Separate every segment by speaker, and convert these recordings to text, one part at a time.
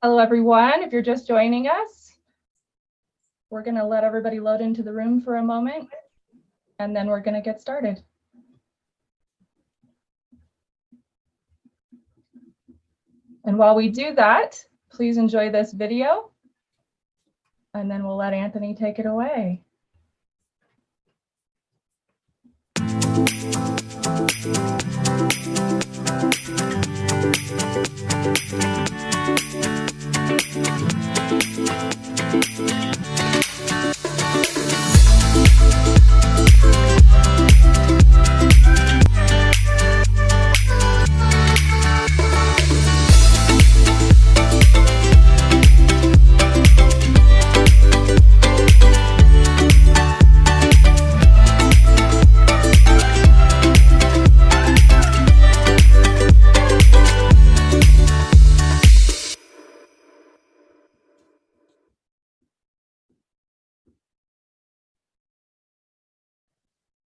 Speaker 1: Hello, everyone. If you're just joining us, we're going to let everybody load into the room for a moment, and then we're going to get started. And while we do that, please enjoy this video, and then we'll let Anthony take it away.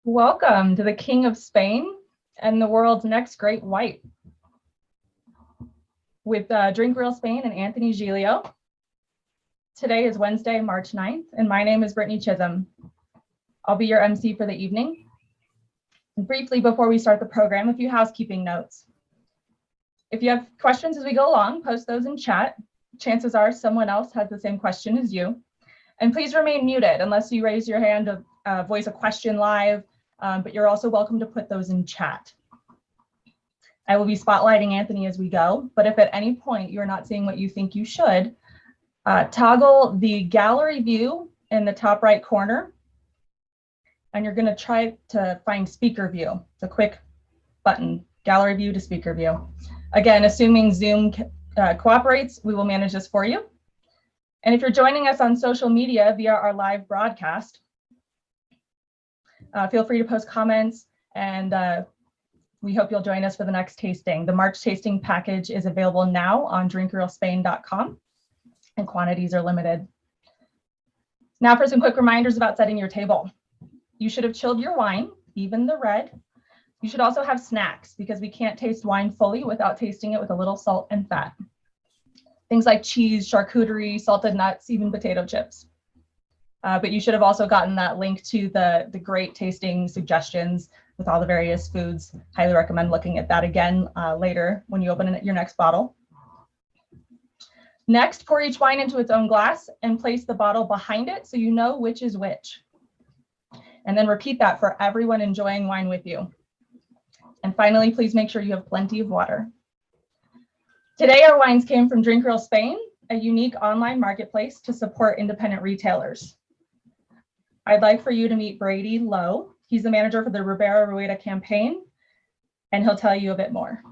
Speaker 1: Welcome to the King of Spain and the world's next great white with Drink Real Spain and Anthony Giglio. Today is Wednesday, March 9th, and my name is Brittany Chisholm. I'll be your MC for the evening. And briefly, before we start the program, a few housekeeping notes. If you have questions as we go along, post those in chat. Chances are someone else has the same question as you. And please remain muted unless you raise your hand to voice a question live. But you're also welcome to put those in chat. I will be spotlighting Anthony as we go, but if at any point you're not seeing what you think you should, toggle the gallery view in the top right corner, and you're gonna try to find speaker view. It's a quick button, gallery view to speaker view. Again, assuming Zoom cooperates, we will manage this for you. And if you're joining us on social media via our live broadcast, feel free to post comments, and we hope you'll join us for the next tasting. The March tasting package is available now on drinkrealspain.com, and quantities are limited. Now for some quick reminders about setting your table. You should have chilled your wine, even the red. You should also have snacks, because we can't taste wine fully without tasting it with a little salt and fat. Things like cheese, charcuterie, salted nuts, even potato chips. But you should have also gotten that link to the great tasting suggestions with all the various foods. Highly recommend looking at that again later when you open your next bottle. Next, pour each wine into its own glass and place the bottle behind it so you know which is which. And then repeat that for everyone enjoying wine with you. And finally, please make sure you have plenty of water. Today, our wines came from Drink Real Spain, a unique online marketplace to support independent retailers. I'd like for you to meet Brady Lowe. He's the manager for the Ribera Rueda campaign, and he'll tell you a bit more.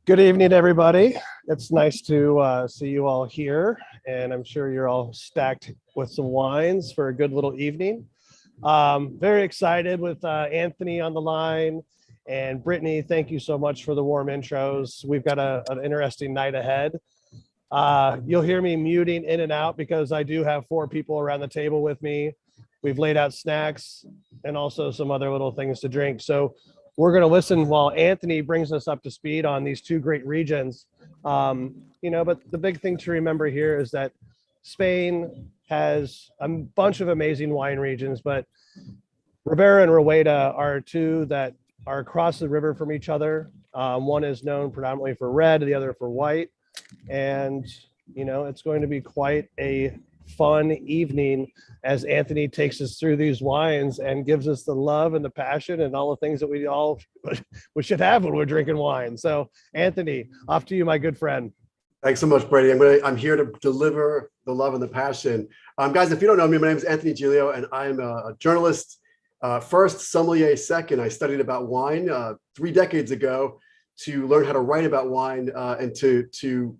Speaker 2: Good evening, everybody. It's nice to see you all here, and I'm sure you're all stacked with some wines for a good little evening. Very excited with Anthony on the line, and Brittany, thank you so much for the warm intros. We've got an interesting night ahead. You'll hear me muting in and out because I do have 4 people around the table with me. We've laid out snacks and also some other little things to drink. So we're going to listen while Anthony brings us up to speed on these 2 great regions. But the big thing to remember here is that Spain has a bunch of amazing wine regions, but Ribera and Rueda are 2 that are across the river from each other. One is known predominantly for red, the other for white. And, it's going to be quite a fun evening as Anthony takes us through these wines and gives us the love and the passion and all the things that we should have when we're drinking wine. So, Anthony, off to you, my good friend.
Speaker 3: Thanks so much, Brady. I'm here to deliver the love and the passion. Guys, if you don't know me, my name is Anthony Giglio, and I'm a journalist. First, sommelier. Second, I studied about wine 3 decades ago to learn how to write about wine and to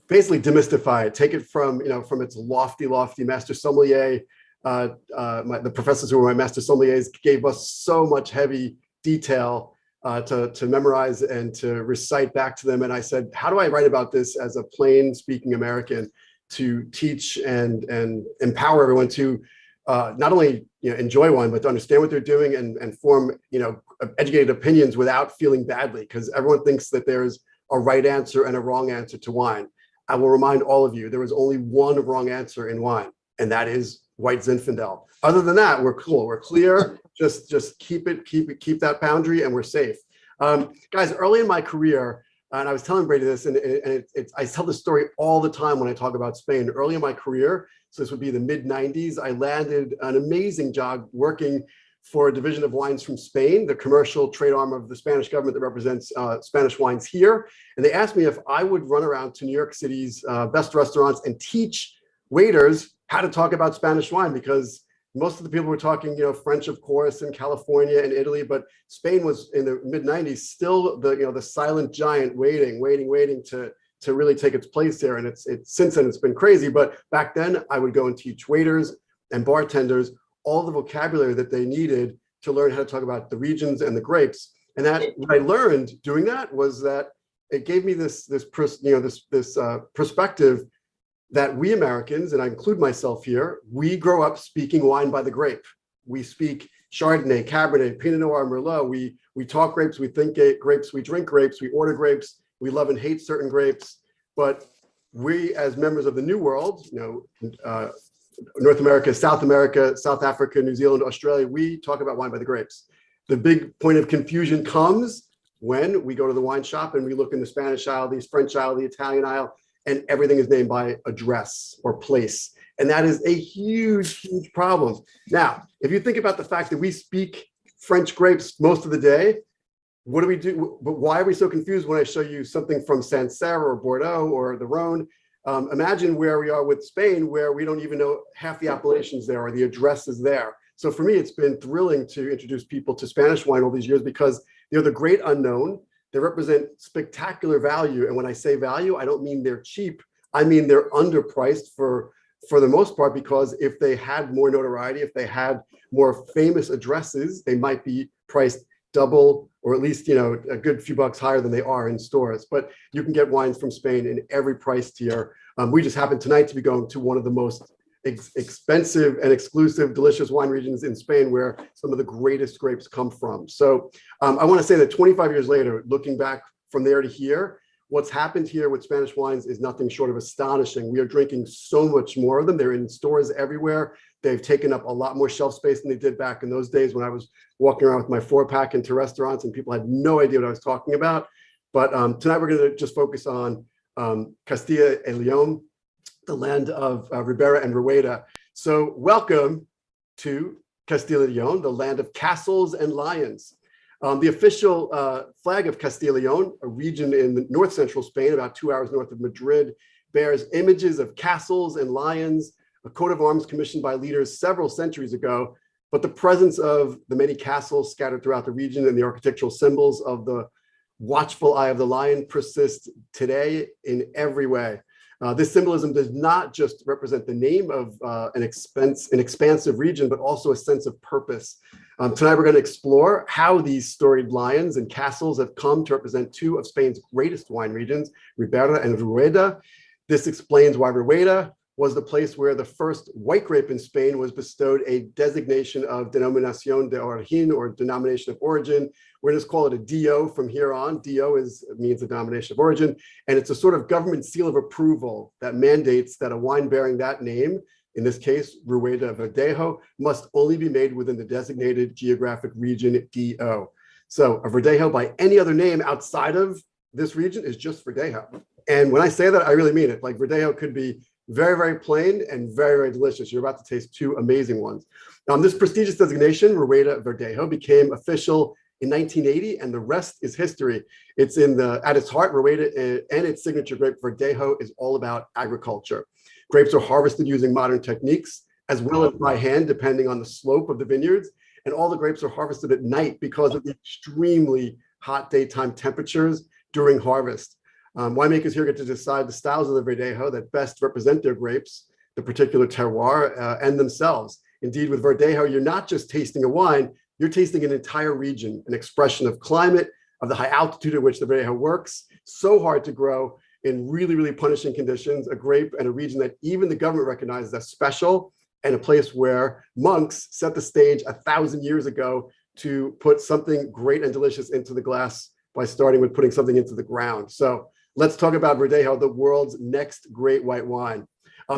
Speaker 3: basically demystify it, take it from its lofty master sommelier. The professors who were my master sommeliers gave us so much heavy detail to memorize and to recite back to them. And I said, how do I write about this as a plain speaking American to teach and empower everyone to not only enjoy wine, but to understand what they're doing and form educated opinions without feeling badly, because everyone thinks that there's a right answer and a wrong answer to wine. I will remind all of you, there is only one wrong answer in wine, and that is white Zinfandel. Other than that, we're cool, we're clear. Just keep that boundary, and we're safe. Guys, early in my career, and I was telling Brady this, and I tell this story all the time when I talk about Spain. Early in my career, so this would be the mid-90s, I landed an amazing job working for a division of wines from Spain, the commercial trade arm of the Spanish government that represents Spanish wines here. And they asked me if I would run around to New York City's best restaurants and teach waiters how to talk about Spanish wine, because most of the people were talking, French, of course, in California and Italy, but Spain was in the mid-90s still the silent giant waiting to really take its place there. And it's since then it's been crazy. But back then I would go and teach waiters and bartenders all the vocabulary that they needed to learn how to talk about the regions and the grapes. And that what I learned doing that was that it gave me this perspective that we Americans, and I include myself here, we grow up speaking wine by the grape. We speak Chardonnay, Cabernet, Pinot Noir, Merlot. We talk grapes, we think grapes, we drink grapes, we order grapes, we love and hate certain grapes. But we, as members of the New World, North America, South America, South Africa, New Zealand, Australia, we talk about wine by the grapes. The big point of confusion comes when we go to the wine shop and we look in the Spanish aisle, the French aisle, the Italian aisle, and everything is named by address or place. And that is a huge, huge problem. Now, if you think about the fact that we speak French grapes most of the day, what do we do? But why are we so confused when I show you something from Sancerre or Bordeaux or the Rhone? Imagine where we are with Spain, where we don't even know half the appellations there or the addresses there. So for me, it's been thrilling to introduce people to Spanish wine all these years, because they're the great unknown. They represent spectacular value. And when I say value, I don't mean they're cheap. I mean they're underpriced for the most part, because if they had more notoriety, if they had more famous addresses, they might be priced double or at least, a good few bucks higher than they are in stores. But you can get wines from Spain in every price tier. We just happen tonight to be going to one of the most expensive and exclusive, delicious wine regions in Spain, where some of the greatest grapes come from. So I want to say that 25 years later, looking back from there to here, what's happened here with Spanish wines is nothing short of astonishing. We are drinking so much more of them. They're in stores everywhere. They've taken up a lot more shelf space than they did back in those days when I was walking around with my 4-pack into restaurants and people had no idea what I was talking about. But tonight we're going to just focus on Castilla y León, the land of Ribera and Rueda. So welcome to Castilla y León, the land of castles and lions. The official flag of Castilla y León, a region in the north central Spain, about 2 hours north of Madrid, bears images of castles and lions, a coat of arms commissioned by leaders several centuries ago. But the presence of the many castles scattered throughout the region and the architectural symbols of the watchful eye of the lion persist today in every way. This symbolism does not just represent the name of an expansive region, but also a sense of purpose. Tonight, we're going to explore how these storied lions and castles have come to represent two of Spain's greatest wine regions, Ribera and Rueda. This explains why Rueda was the place where the first white grape in Spain was bestowed a designation of Denominación de Origen, or denomination of origin. We're just call it a DO from here on. DO means the denomination of origin, and it's a sort of government seal of approval that mandates that a wine bearing that name, in this case, Rueda Verdejo, must only be made within the designated geographic region DO. So a Verdejo by any other name outside of this region is just Verdejo. And when I say that, I really mean it. Like Verdejo could be very, very plain and very, very delicious. You're about to taste two amazing ones. This prestigious designation, Rueda Verdejo, became official in 1980, and the rest is history. It's at its heart, Rueda and its signature grape Verdejo is all about agriculture. Grapes are harvested using modern techniques, as well as by hand, depending on the slope of the vineyards. And all the grapes are harvested at night because of the extremely hot daytime temperatures during harvest. Winemakers here get to decide the styles of the Verdejo that best represent their grapes, the particular terroir, and themselves. Indeed, with Verdejo, you're not just tasting a wine, you're tasting an entire region, an expression of climate, of the high altitude at which the Verdejo works, so hard to grow in really, really punishing conditions, a grape and a region that even the government recognizes as special, and a place where monks set the stage 1,000 years ago to put something great and delicious into the glass by starting with putting something into the ground. So let's talk about Verdejo, the world's next great white wine.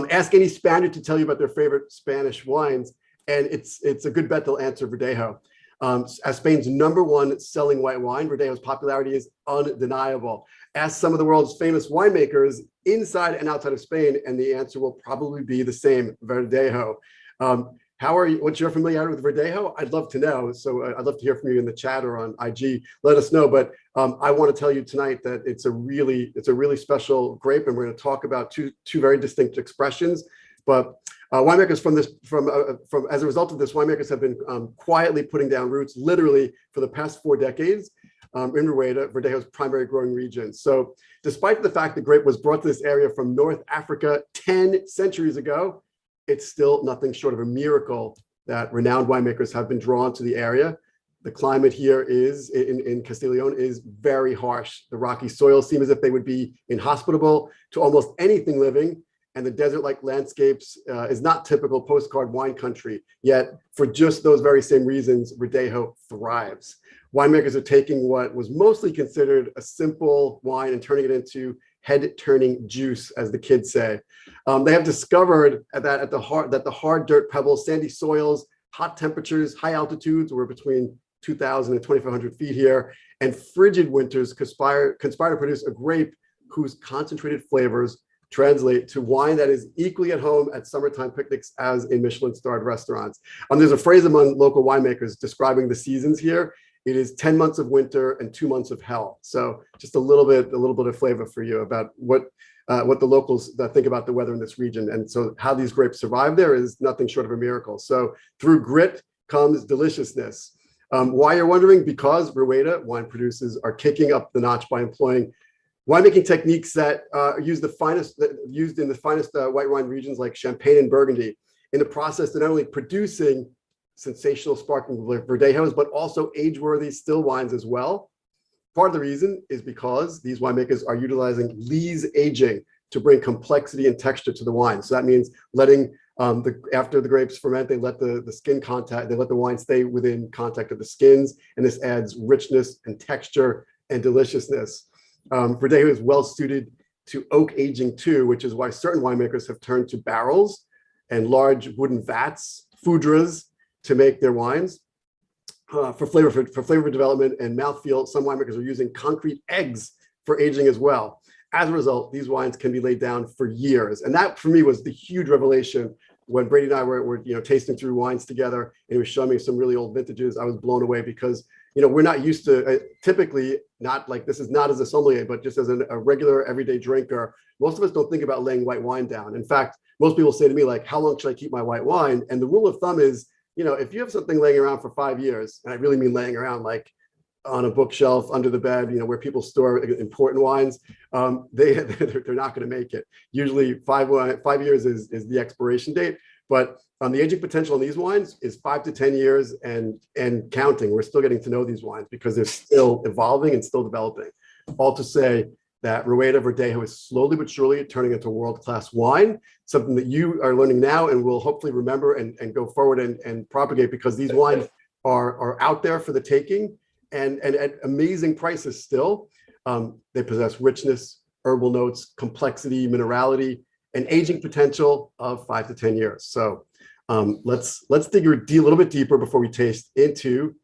Speaker 3: Ask any Spaniard to tell you about their favorite Spanish wines, and it's a good bet they'll answer Verdejo. As Spain's #1 selling white wine, Verdejo's popularity is undeniable. Ask some of the world's famous winemakers inside and outside of Spain, and the answer will probably be the same, Verdejo. What's your familiarity with Verdejo? I'd love to know. So I'd love to hear from you in the chat or on IG. Let us know. But I want to tell you tonight that it's a really special grape, and we're going to talk about two very distinct expressions. But winemakers as a result of this, winemakers have been quietly putting down roots, literally for the past 4 decades in Rueda, Verdejo's primary growing region. So despite the fact the grape was brought to this area from North Africa 10 centuries ago, it's still nothing short of a miracle that renowned winemakers have been drawn to the area. The climate here is in Castilla y León is very harsh. The rocky soils seem as if they would be inhospitable to almost anything living, and the desert-like landscapes is not typical postcard wine country. Yet, for just those very same reasons, Verdejo thrives. Winemakers are taking what was mostly considered a simple wine and turning it into head-turning juice, as the kids say. They have discovered that the hard dirt pebbles, sandy soils, hot temperatures, high altitudes, we're between 2,000 and 2,500 feet here, and frigid winters conspire to produce a grape whose concentrated flavors translate to wine that is equally at home at summertime picnics as in Michelin-starred restaurants. There's a phrase among local winemakers describing the seasons here. It is 10 months of winter and 2 months of hell. So just a little bit of flavor for you about what the locals think about the weather in this region. And so how these grapes survive there is nothing short of a miracle. So through grit comes deliciousness. Why you're wondering? Because Rueda wine producers are kicking up the notch by employing winemaking techniques that used in the finest white wine regions like Champagne and Burgundy. In the process, they're not only producing sensational sparkling Verdejos, but also age-worthy still wines as well. Part of the reason is because these winemakers are utilizing lees aging to bring complexity and texture to the wine. So that means letting after the grapes ferment, they let the skin contact, they let the wine stay within contact of the skins, and this adds richness and texture and deliciousness. Verdejo is well suited to oak aging too, which is why certain winemakers have turned to barrels and large wooden vats, foudres, to make their wines. For flavor development and mouthfeel, some winemakers are using concrete eggs for aging as well. As a result, these wines can be laid down for years. And that for me was the huge revelation when Brady and I were tasting through wines together, and he was showing me some really old vintages. I was blown away because we're not used to typically, not like this is not as a sommelier, but just as a regular everyday drinker, most of us don't think about laying white wine down. In fact, most people say to me, like, how long should I keep my white wine? And the rule of thumb is, if you have something laying around for 5 years, and I really mean laying around like on a bookshelf, under the bed, where people store important wines, they're not going to make it. Usually 5 years is the expiration date, but the aging potential on these wines is 5 to 10 years and counting. We're still getting to know these wines because they're still evolving and still developing. All to say that Rueda Verdejo is slowly but surely turning into world-class wine, something that you are learning now and will hopefully remember and go forward and propagate, because these wines are out there for the taking and at amazing prices still. They possess richness, herbal notes, complexity, minerality, and aging potential of 5 to 10 years. So let's dig a little bit deeper before we taste into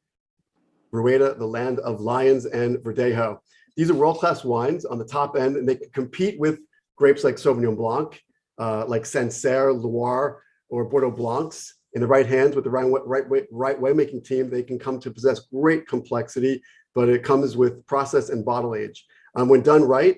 Speaker 3: Rueda, the land of lions, and Verdejo. These are world-class wines on the top end, and they can compete with grapes like Sauvignon Blanc, like Sancerre, Loire, or Bordeaux Blancs. In the right hands with the right winemaking team, they can come to possess great complexity, but it comes with process and bottle age. When done right,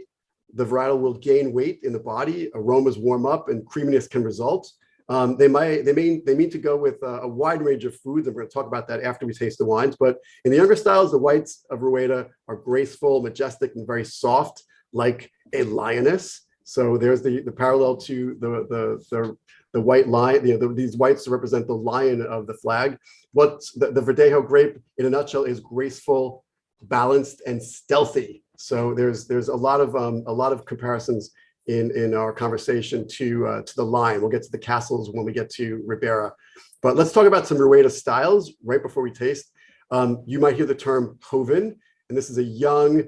Speaker 3: the varietal will gain weight in the body, aromas warm up, and creaminess can result. They mean to go with a wide range of foods, and we're going to talk about that after we taste the wines. But in the younger styles, the whites of Rueda are graceful, majestic, and very soft, like a lioness. So there's the parallel to the white lion. These whites represent the lion of the flag. What the Verdejo grape, in a nutshell, is graceful, balanced, and stealthy. So there's a lot of comparisons in our conversation to the lion. We'll get to the castles when we get to Ribera. But let's talk about some Rueda styles right before we taste. You might hear the term Hoven, and this is a young,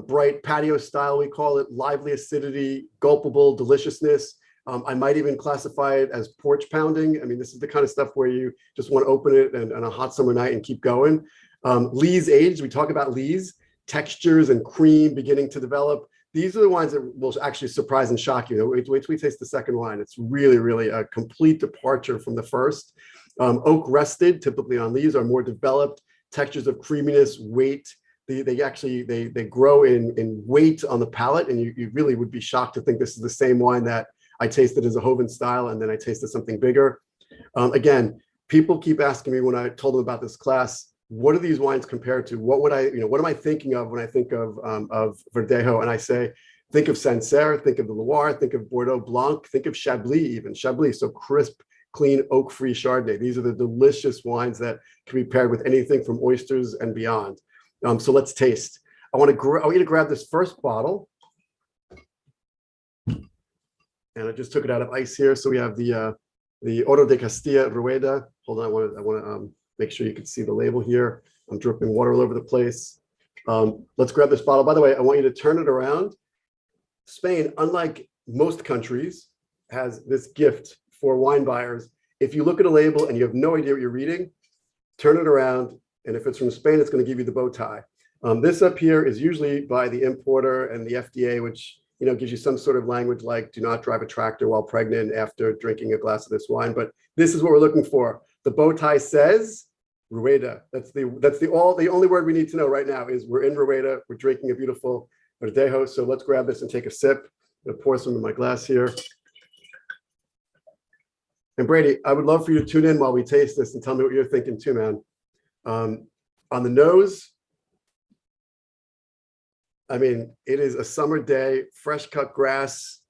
Speaker 3: bright patio style, we call it, lively acidity, gulpable deliciousness. I might even classify it as porch pounding. I mean, this is the kind of stuff where you just want to open it on a hot summer night and keep going. Lees aged, we talk about lees, textures and cream beginning to develop. These are the wines that will actually surprise and shock you. Wait till we taste the second wine. It's really, really a complete departure from the first. Oak rested, typically on lees, are more developed textures of creaminess, weight. They grow in weight on the palate, and you really would be shocked to think this is the same wine that I tasted as a Hoven style, and then I tasted something bigger. Again, people keep asking me when I told them about this class, what are these wines compared to? What am I thinking of when I think of Verdejo? And I say, think of Sancerre, think of the Loire, think of Bordeaux Blanc, think of Chablis even, Chablis, so crisp, clean, oak-free Chardonnay. These are the delicious wines that can be paired with anything from oysters and beyond. So let's taste. I want you to grab this first bottle. And I just took it out of ice here. So we have the Oro de Castilla Rueda. Hold on, I want to make sure you can see the label here. I'm dripping water all over the place. Let's grab this bottle. By the way, I want you to turn it around. Spain, unlike most countries, has this gift for wine buyers. If you look at a label and you have no idea what you're reading, turn it around. And if it's from Spain, it's going to give you the bow tie. This up here is usually by the importer and the FDA, which gives you some sort of language like "do not drive a tractor while pregnant" after drinking a glass of this wine. But this is what we're looking for. The bow tie says Rueda. That's the only word we need to know right now is we're in Rueda. We're drinking a beautiful Verdejo. So let's grab this and take a sip. I'm gonna pour some in my glass here. And Brady, I would love for you to tune in while we taste this and tell me what you're thinking too, man. On the nose, I mean, it is a summer day, fresh cut grass.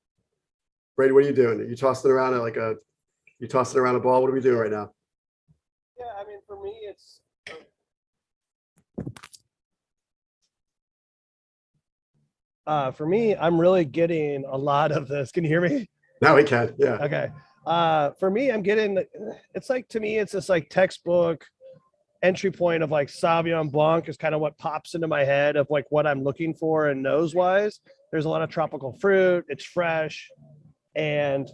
Speaker 3: Brady, what are you doing? Are you tossing around you tossing around a ball? What are we doing right now?
Speaker 2: Yeah, I mean, for me, it's I'm really getting a lot of this. Can you hear me?
Speaker 3: Now we can, yeah.
Speaker 2: Okay. For me, it's like, to me, it's this like textbook entry point of like Sauvignon Blanc is kind of what pops into my head of like what I'm looking for, and nose wise, there's a lot of tropical fruit. It's fresh. And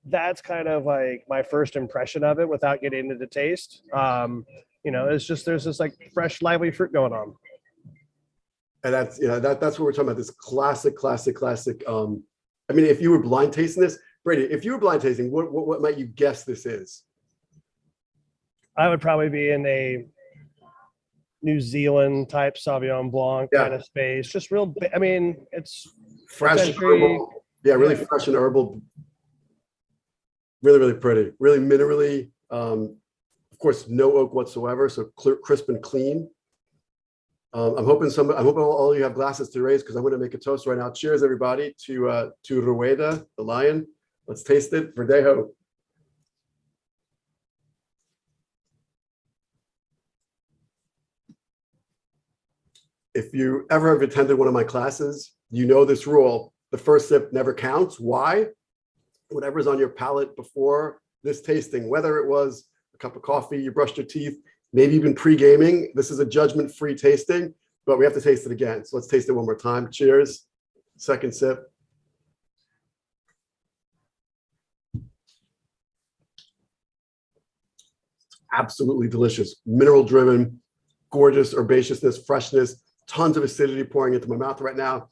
Speaker 2: that's kind of like my first impression of it without getting into the taste. It's just, there's this like fresh, lively fruit going on.
Speaker 3: And that's what we're talking about. This classic. I mean, if you were blind tasting this, Brady, if you were blind tasting, what might you guess this is?
Speaker 2: I would probably be in a New Zealand type Sauvignon Blanc kind of space. Just real, I mean, it's
Speaker 3: fresh, herbal. Yeah, really fresh and herbal. Really, really pretty. Really minerally. Of course, no oak whatsoever. So clear, crisp and clean. I'm hoping all you have glasses to raise because I'm going to make a toast right now. Cheers, everybody, to Rueda, the lion. Let's taste it. Verdejo. If you ever have attended one of my classes, you know this rule. The first sip never counts. Why? Whatever's on your palate before this tasting, whether it was a cup of coffee, you brushed your teeth, maybe even pre-gaming, this is a judgment-free tasting, but we have to taste it again. So let's taste it one more time. Cheers. Second sip. Absolutely delicious. Mineral-driven, gorgeous herbaceousness, freshness, tons of acidity pouring into my mouth right now.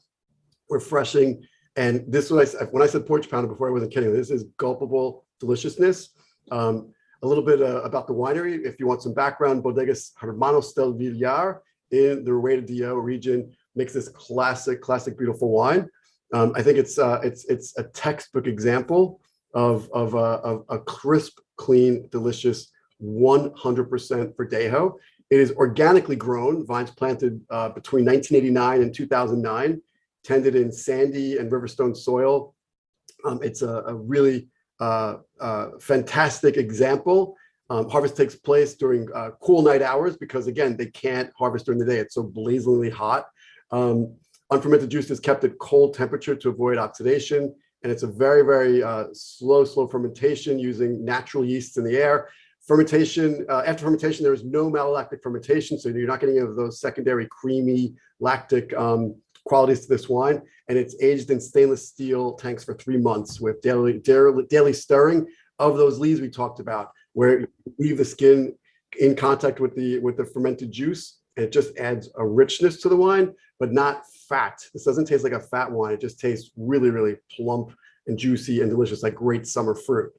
Speaker 3: Refreshing. And this was when I said porch pounder before, I wasn't kidding. This is gulpable deliciousness. A little bit about the winery. If you want some background, Bodegas Hermanos del Villar in the Rueda DO region makes this classic, beautiful wine. I think it's a textbook example of a crisp, clean, delicious 100% Verdejo. It is organically grown, vines planted between 1989 and 2009, tended in sandy and riverstone soil. It's a really fantastic example. Harvest takes place during cool night hours because, again, they can't harvest during the day. It's so blazingly hot. Unfermented juice is kept at cold temperature to avoid oxidation. And it's a very, very slow fermentation using natural yeasts in the air. Fermentation, after fermentation, there is no malolactic fermentation. So you're not getting any of those secondary creamy lactic qualities to this wine. And it's aged in stainless steel tanks for 3 months with daily stirring of those lees we talked about, where you leave the skin in contact with the fermented juice. And it just adds a richness to the wine, but not fat. This doesn't taste like a fat wine. It just tastes really, really plump and juicy and delicious, like great summer fruit.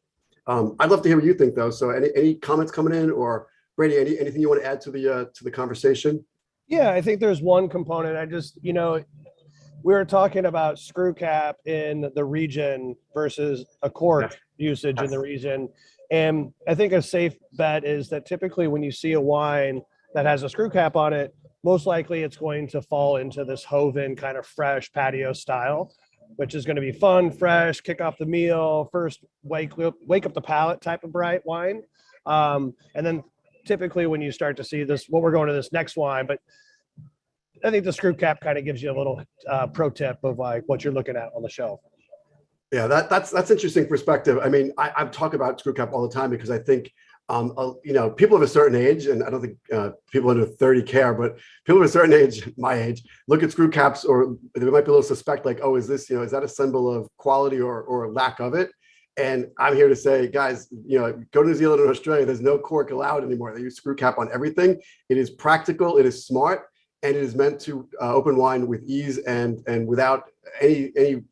Speaker 3: I'd love to hear what you think, though. So, any comments coming in, or Brady, anything you want to add to the conversation?
Speaker 2: Yeah, I think there's one component. I just, we were talking about screw cap in the region versus a cork usage in the region, and I think a safe bet is that typically when you see a wine that has a screw cap on it, most likely it's going to fall into this Hoven kind of fresh patio style, which is going to be fun, fresh, kick off the meal, first wake up the palate type of bright wine. And then typically when you start to see this, what we're going to this next wine, but I think the screw cap kind of gives you a little pro tip of like what you're looking at on the shelf.
Speaker 3: Yeah, that's interesting perspective. I mean, I talk about screw cap all the time because I think, people of a certain age, and I don't think people under 30 care, but people of a certain age, my age, look at screw caps, or they might be a little suspect, like, oh, is this, is that a symbol of quality or lack of it? And I'm here to say, guys, go to New Zealand or Australia, there's no cork allowed anymore. They use screw cap on everything. It is practical, it is smart, and it is meant to open wine with ease and without any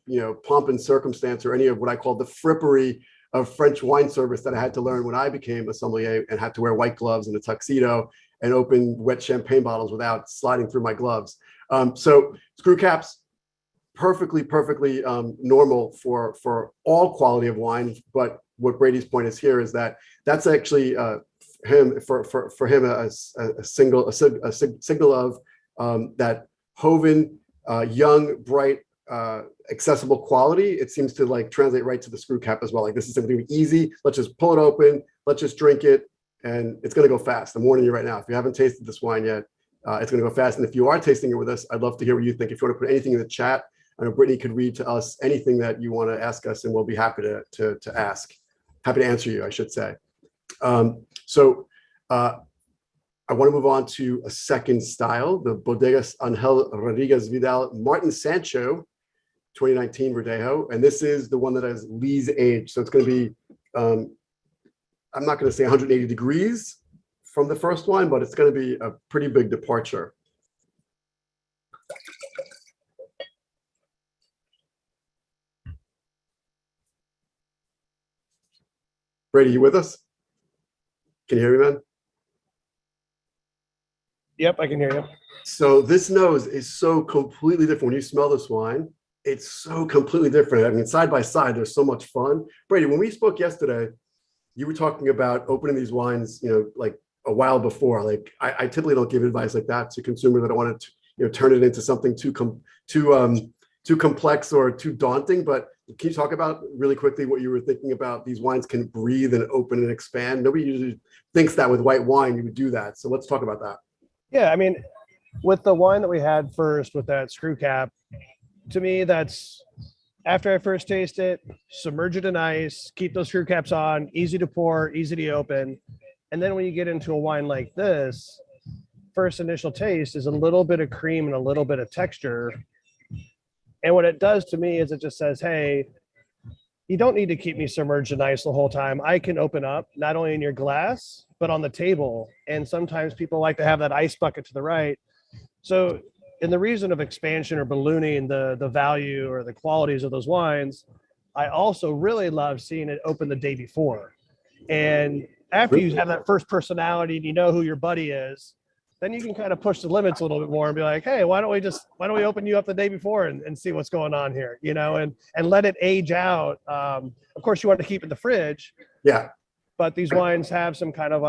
Speaker 3: pomp and circumstance or any of what I call the frippery of French wine service that I had to learn when I became a sommelier and had to wear white gloves and a tuxedo and open wet champagne bottles without sliding through my gloves. So screw caps, perfectly normal for all quality of wine. But what Brady's point is here is that that's actually for him a signal of that Hoven young, bright, accessible quality. It seems to like translate right to the screw cap as well. Like, this is something easy. Let's just pull it open. Let's just drink it, and it's going to go fast. I'm warning you right now. If you haven't tasted this wine yet, it's going to go fast. And if you are tasting it with us, I'd love to hear what you think. If you want to put anything in the chat, I know Brittany could read to us anything that you want to ask us, and we'll be happy to answer you, I should say. I want to move on to a second style, the Bodegas Angel Rodriguez Vidal Martin Sancho 2019 Verdejo. And this is the one that has lees age. So it's going to be, I'm not going to say 180 degrees from the first wine, but it's going to be a pretty big departure. Brady, you with us? Can you hear me, man?
Speaker 2: Yep, I can hear you.
Speaker 3: So this nose is so completely different. When you smell this wine, it's so completely different. I mean, side by side, there's so much fun. Brady, when we spoke yesterday, you were talking about opening these wines, like a while before. Like, I typically don't give advice like that to consumers that don't want to, turn it into something too complex or too daunting. But can you talk about really quickly what you were thinking about? These wines can breathe and open and expand. Nobody usually thinks that with white wine you would do that. So let's talk about that.
Speaker 2: Yeah, I mean, with the wine that we had first with that screw cap, to me, that's after I first taste it, submerge it in ice, keep those screw caps on, easy to pour, easy to open. And then when you get into a wine like this, first initial taste is a little bit of cream and a little bit of texture. And what it does to me is it just says, hey, you don't need to keep me submerged in ice the whole time. I can open up not only in your glass, but on the table. And sometimes people like to have that ice bucket to the right. So in the reason of expansion or ballooning the value or the qualities of those wines, I also really love seeing it open the day before. And after you have that first personality and you know who your buddy is, then you can kind of push the limits a little bit more and be like, hey, why don't we open you up the day before and see what's going on here, and let it age out. Of course, you want to keep it in the fridge.
Speaker 3: Yeah.
Speaker 2: But these wines have some kind of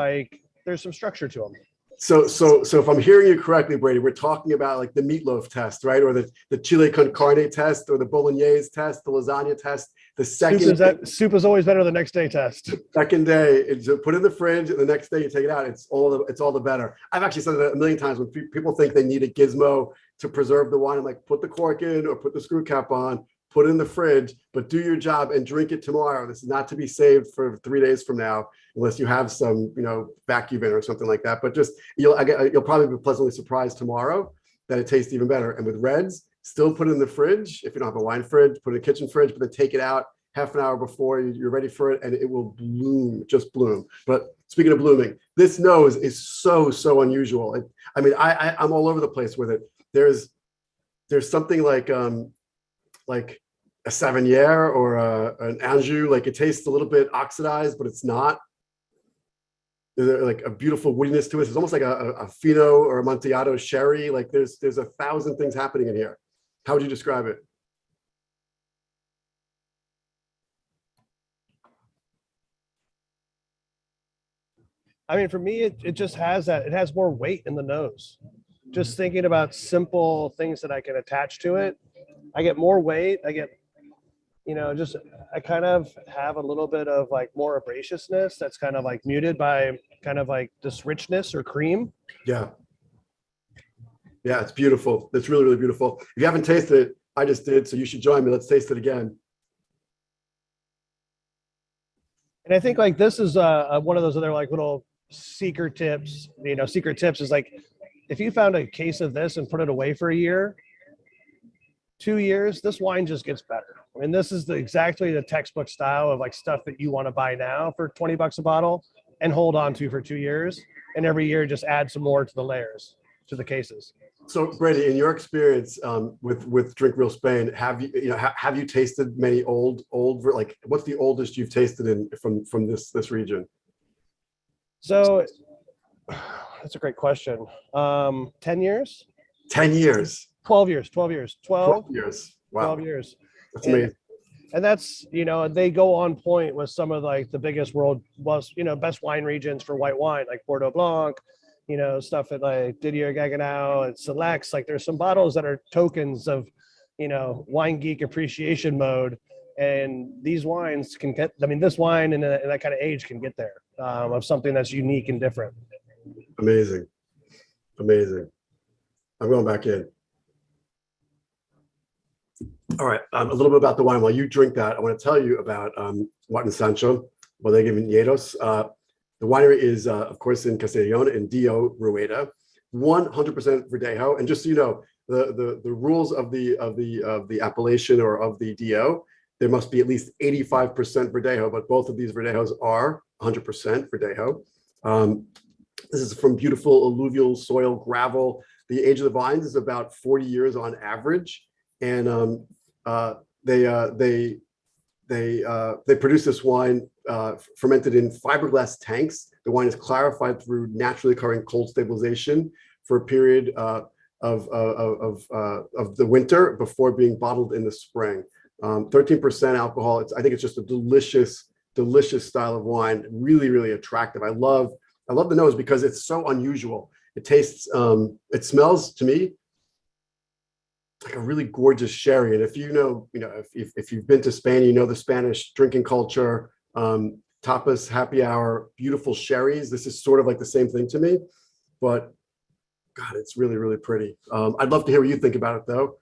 Speaker 2: there's some structure to them.
Speaker 3: So if I'm hearing you correctly, Brady, we're talking about like the meatloaf test, right? Or the chile con carne test, or the bolognese test, the lasagna test. The second
Speaker 2: soup is always better the next day test.
Speaker 3: Second day, it's put in the fridge, and the next day you take it out. It's all the better. I've actually said that a million times when people think they need a gizmo to preserve the wine. I'm like, put the cork in or put the screw cap on, put it in the fridge, but do your job and drink it tomorrow. This is not to be saved for 3 days from now, unless you have some, vacuum in or something like that. But just, you'll probably be pleasantly surprised tomorrow that it tastes even better. And with reds, still put it in the fridge. If you don't have a wine fridge, put it in the kitchen fridge, but then take it out half an hour before you're ready for it, and it will bloom, just bloom. But speaking of blooming, this nose is so unusual. I'm all over the place with it. There's something like a Savinier or an Anjou, like it tastes a little bit oxidized, but it's not. There's like a beautiful woodiness to it. It's almost like a Fino or a Amontillado sherry. Like there's 1,000 things happening in here. How would you describe it?
Speaker 2: I mean, for me, it just has that. It has more weight in the nose. Just thinking about simple things that I can attach to it, I get more weight. I get, I kind of have a little bit of like more abraciousness that's kind of like muted by kind of like this richness or cream.
Speaker 3: Yeah. Yeah, it's beautiful. It's really, really beautiful. If you haven't tasted it, I just did, so you should join me. Let's taste it again.
Speaker 2: And I think like this is one of those other like little secret tips. Secret tips is like, if you found a case of this and put it away for a year, 2 years, this wine just gets better. I mean, this is exactly the textbook style of like stuff that you want to buy now for $20 a bottle and hold on to for 2 years. And every year just add some more to the layers, to the cases.
Speaker 3: So Brady, in your experience with Drink Real Spain, have you tasted many old, like what's the oldest you've tasted from this region?
Speaker 2: So that's a great question. 10 years?
Speaker 3: 10 years.
Speaker 2: 12 years. 12 years. 12
Speaker 3: years. Wow.
Speaker 2: 12 years.
Speaker 3: That's amazing.
Speaker 2: And that's, they go on point with some of like the biggest best wine regions for white wine, like Bordeaux Blanc, stuff at like Didier Gaggenau and Selects. Like there's some bottles that are tokens of, wine geek appreciation mode. And these wines can get, this wine in that kind of age can get there of something that's unique and different.
Speaker 3: Amazing. Amazing. I'm going back in. All right, a little bit about the wine. While you drink that, I want to tell you about Juan Sancho Bodega Viñedos. The winery is, of course, in Castellón in Dio Rueda, 100% Verdejo. And just so you know, the rules of the appellation or of the Dio, there must be at least 85% Verdejo, but both of these Verdejos are 100% Verdejo. This is from beautiful alluvial soil, gravel. The age of the vines is about 40 years on average. And they produce this wine fermented in fiberglass tanks. The wine is clarified through naturally occurring cold stabilization for a period of the winter before being bottled in the spring. 13% alcohol. I think it's just a delicious style of wine. Really, really attractive. I love the nose because it's so unusual. It tastes, it smells to me like a really gorgeous sherry. And if if you've been to Spain, the Spanish drinking culture, tapas, happy hour, beautiful sherries. This is sort of like the same thing to me, but God, it's really, really pretty. I'd love to hear what you think about it though.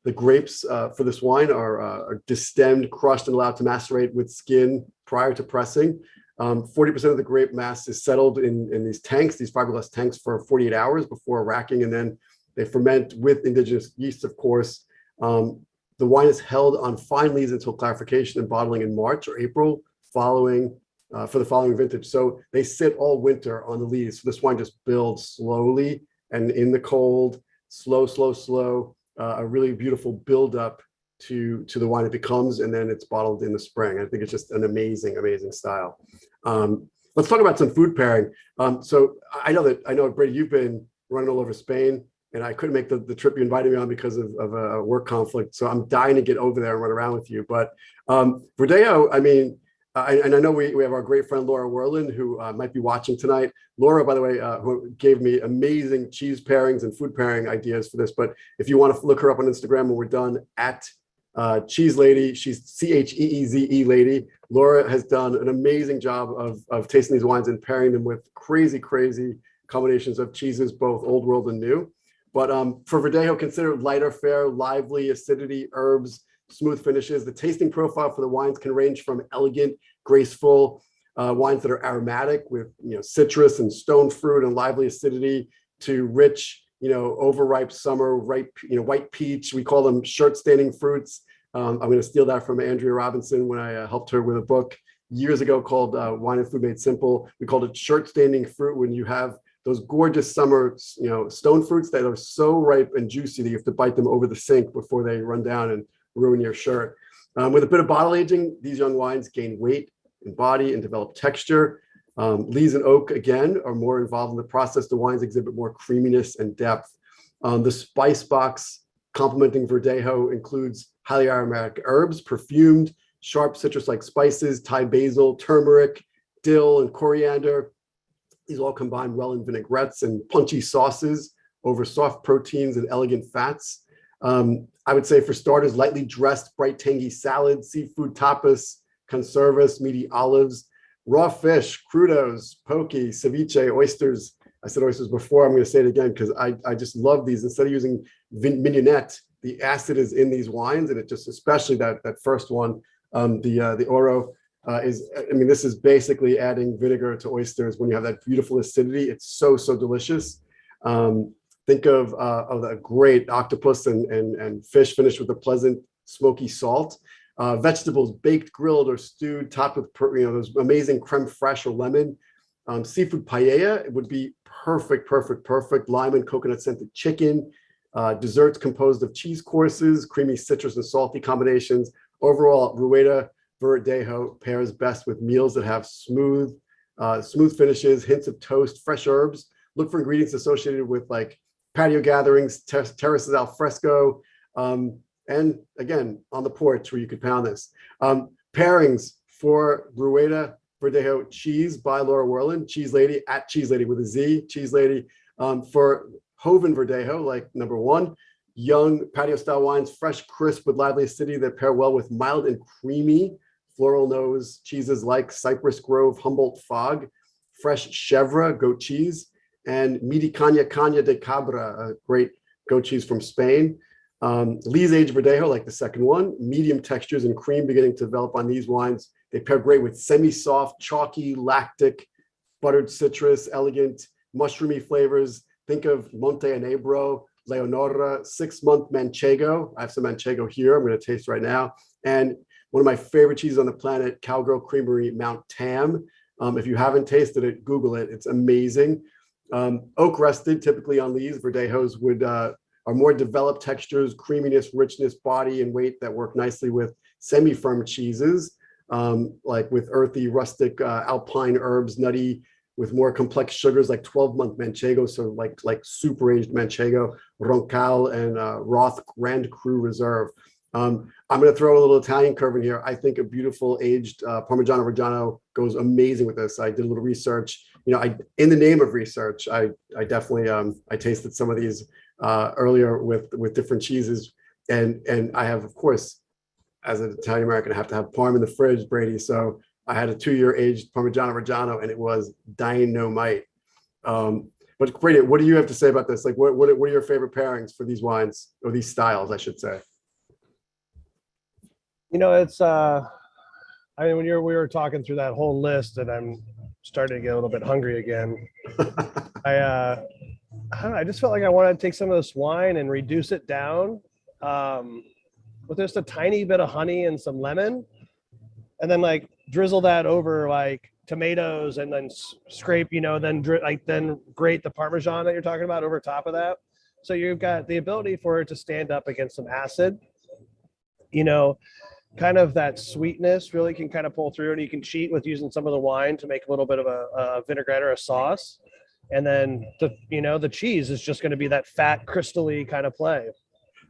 Speaker 3: The grapes for this wine are destemmed, crushed, and allowed to macerate with skin prior to pressing. 40% of the grape mass is settled in these tanks, these fiberglass tanks, for 48 hours before racking, and then they ferment with indigenous yeast, of course. The wine is held on fine lees until clarification and bottling in March or April for the following vintage. So they sit all winter on the lees. So this wine just builds slowly and in the cold, slow, a really beautiful build up to the wine it becomes, and then it's bottled in the spring. I think it's just an amazing style. Let's talk about some food pairing. So I know Brady, you've been running all over Spain, and I couldn't make the trip you invited me on because of a work conflict. So I'm dying to get over there and run around with you. But Verdejo, and I know we have our great friend Laura Werlin, who might be watching tonight. Laura, by the way, who gave me amazing cheese pairings and food pairing ideas for this. But if you want to look her up on Instagram when we're done, at Cheese Lady, she's CHEEZE Lady. Laura has done an amazing job of tasting these wines and pairing them with crazy combinations of cheeses, both old world and new. But for Verdejo, consider lighter fare, lively, acidity, herbs, smooth finishes. The tasting profile for the wines can range from elegant, graceful wines that are aromatic with citrus and stone fruit and lively acidity to rich, overripe summer ripe, white peach. We call them shirt-staining fruits. I'm going to steal that from Andrea Robinson when I helped her with a book years ago called Wine and Food Made Simple. We called it shirt-staining fruit when you have those gorgeous summer, stone fruits that are so ripe and juicy that you have to bite them over the sink before they run down and ruin your shirt. With a bit of bottle aging, these young wines gain weight and body and develop texture. Lees and oak, again, are more involved in the process. The wines exhibit more creaminess and depth. The spice box complementing Verdejo includes highly aromatic herbs, perfumed, sharp citrus-like spices, Thai basil, turmeric, dill, and coriander. These all combine well in vinaigrettes and punchy sauces over soft proteins and elegant fats. I would say for starters, lightly dressed, bright, tangy salads, seafood tapas, conservas, meaty olives, raw fish, crudos, poke, ceviche, oysters. I said oysters before, I'm going to say it again because I just love these. Instead of using mignonette, the acid is in these wines, and it just, especially that first one, the Oro, this is basically adding vinegar to oysters when you have that beautiful acidity. It's so delicious. Think of a great octopus and fish finished with a pleasant smoky salt. Vegetables baked, grilled, or stewed, topped with those amazing creme fraiche or lemon. Seafood paella, it would be perfect. Lime and coconut scented chicken. Desserts composed of cheese courses, creamy citrus and salty combinations. Overall, Rueda Verdejo pairs best with meals that have smooth finishes, hints of toast, fresh herbs. Look for ingredients associated with like patio gatherings, terraces al fresco, and again, on the porch where you could pound this. Pairings for Rueda Verdejo cheese by Laura Werland, Cheese Lady at Cheese Lady with a Z, Cheese Lady. For Joven Verdejo, like number one, young patio style wines, fresh, crisp with lively acidity that pair well with mild and creamy floral nose cheeses like Cypress Grove, Humboldt Fog, fresh chèvre, goat cheese, and meaty Caña de Cabra, a great goat cheese from Spain. Lees Age Verdejo, like the second one, medium textures and cream beginning to develop on these wines. They pair great with semi-soft, chalky, lactic, buttered citrus, elegant, mushroomy flavors. Think of Monte Enebro, Leonora, 6-month Manchego. I have some Manchego here. I'm going to taste right now. And one of my favorite cheeses on the planet, Cowgirl Creamery Mount Tam. If you haven't tasted it, Google it. It's amazing. Oak rested, typically on Lees Verdejos are more developed textures, creaminess, richness, body, and weight that work nicely with semi-firm cheeses, like with earthy, rustic, alpine herbs, nutty, with more complex sugars like 12-month Manchego, so like super aged Manchego, Roncal, and Roth Grand Cru Reserve. I'm going to throw a little Italian curve in here. I think a beautiful aged Parmigiano Reggiano goes amazing with this. I did a little research. In the name of research, I definitely I tasted some of these earlier with different cheeses, and I have, of course, as an Italian American, I have to have Parm in the fridge, Brady. So I had a 2-year aged Parmigiano Reggiano, and it was dynamite. But Brady, what do you have to say about this? Like, what are your favorite pairings for these wines, or these styles, I should say?
Speaker 2: It's when we were talking through that whole list, and I'm starting to get a little bit hungry again. I don't know, I just felt like I wanted to take some of this wine and reduce it down with just a tiny bit of honey and some lemon, and then like drizzle that over like tomatoes, and then scrape, then grate the Parmesan that you're talking about over top of that. So you've got the ability for it to stand up against some acid, kind of that sweetness really can kind of pull through, and you can cheat with using some of the wine to make a little bit of a vinaigrette or a sauce. And then the cheese is just going to be that fat, crystally kind of play.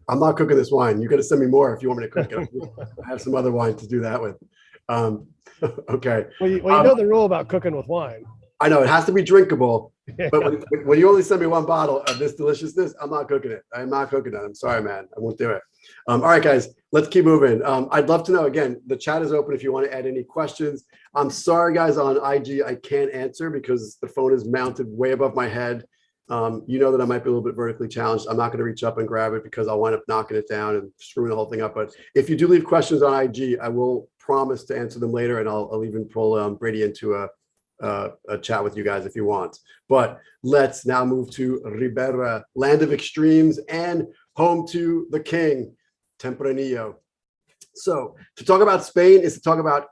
Speaker 3: I'm not cooking this wine. You got to send me more if you want me to cook it. I have some other wine to do that with. Okay.
Speaker 2: Well, you know the rule about cooking with wine.
Speaker 3: I know it has to be drinkable,
Speaker 2: Yeah.
Speaker 3: but when you only send me one bottle of this deliciousness, I'm not cooking it. I'm not cooking it. I'm sorry, man. I won't do it. All right, guys, let's keep moving. I'd love to know, again, the chat is open if you want to add any questions. I'm sorry, guys, on IG, I can't answer because the phone is mounted way above my head. You know that I might be a little bit vertically challenged. I'm not going to reach up and grab it because I'll wind up knocking it down and screwing the whole thing up. But if you do leave questions on IG, I will promise to answer them later, and I'll even pull Brady into a chat with you guys if you want. But let's now move to Ribera, land of extremes and home to the king, Tempranillo. So to talk about Spain is to talk about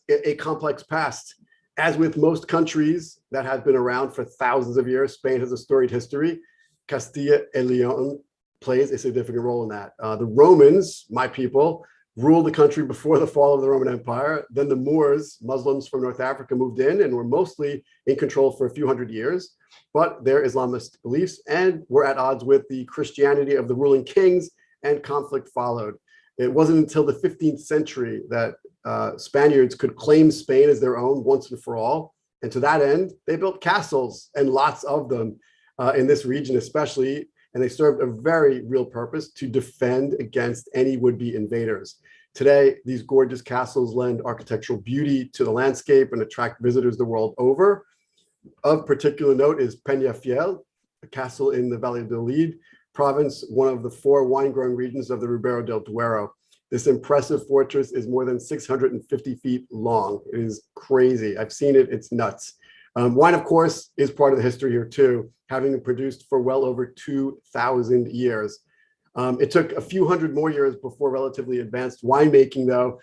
Speaker 3: a complex past. As with most countries that have been around for thousands of years, Spain has a storied history. Castilla y León plays a significant role in that. The Romans, my people, ruled the country before the fall of the Roman Empire. Then the Moors, Muslims from North Africa, moved in and were mostly in control for a few hundred years. But their Islamist beliefs and were at odds with the Christianity of the ruling kings, and conflict followed. It wasn't until the 15th century that Spaniards could claim Spain as their own once and for all. And to that end, they built castles, and lots of them in this region especially, and they served a very real purpose to defend against any would-be invaders. Today, these gorgeous castles lend architectural beauty to the landscape and attract visitors the world over. Of particular note is Peñafiel, a castle in the Valladolid province, one of the 4 wine-growing regions of the Ribera del Duero. This impressive fortress is more than 650 feet long. It is crazy. I've seen it. It's nuts. Wine, of course, is part of the history here too, having been produced for well over 2,000 years. It took a few hundred more years before relatively advanced winemaking, though,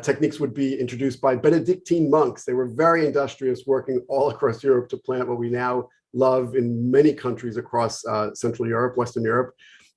Speaker 3: techniques would be introduced by Benedictine monks. They were very industrious, working all across Europe to plant what we now love in many countries across Central Europe, Western Europe.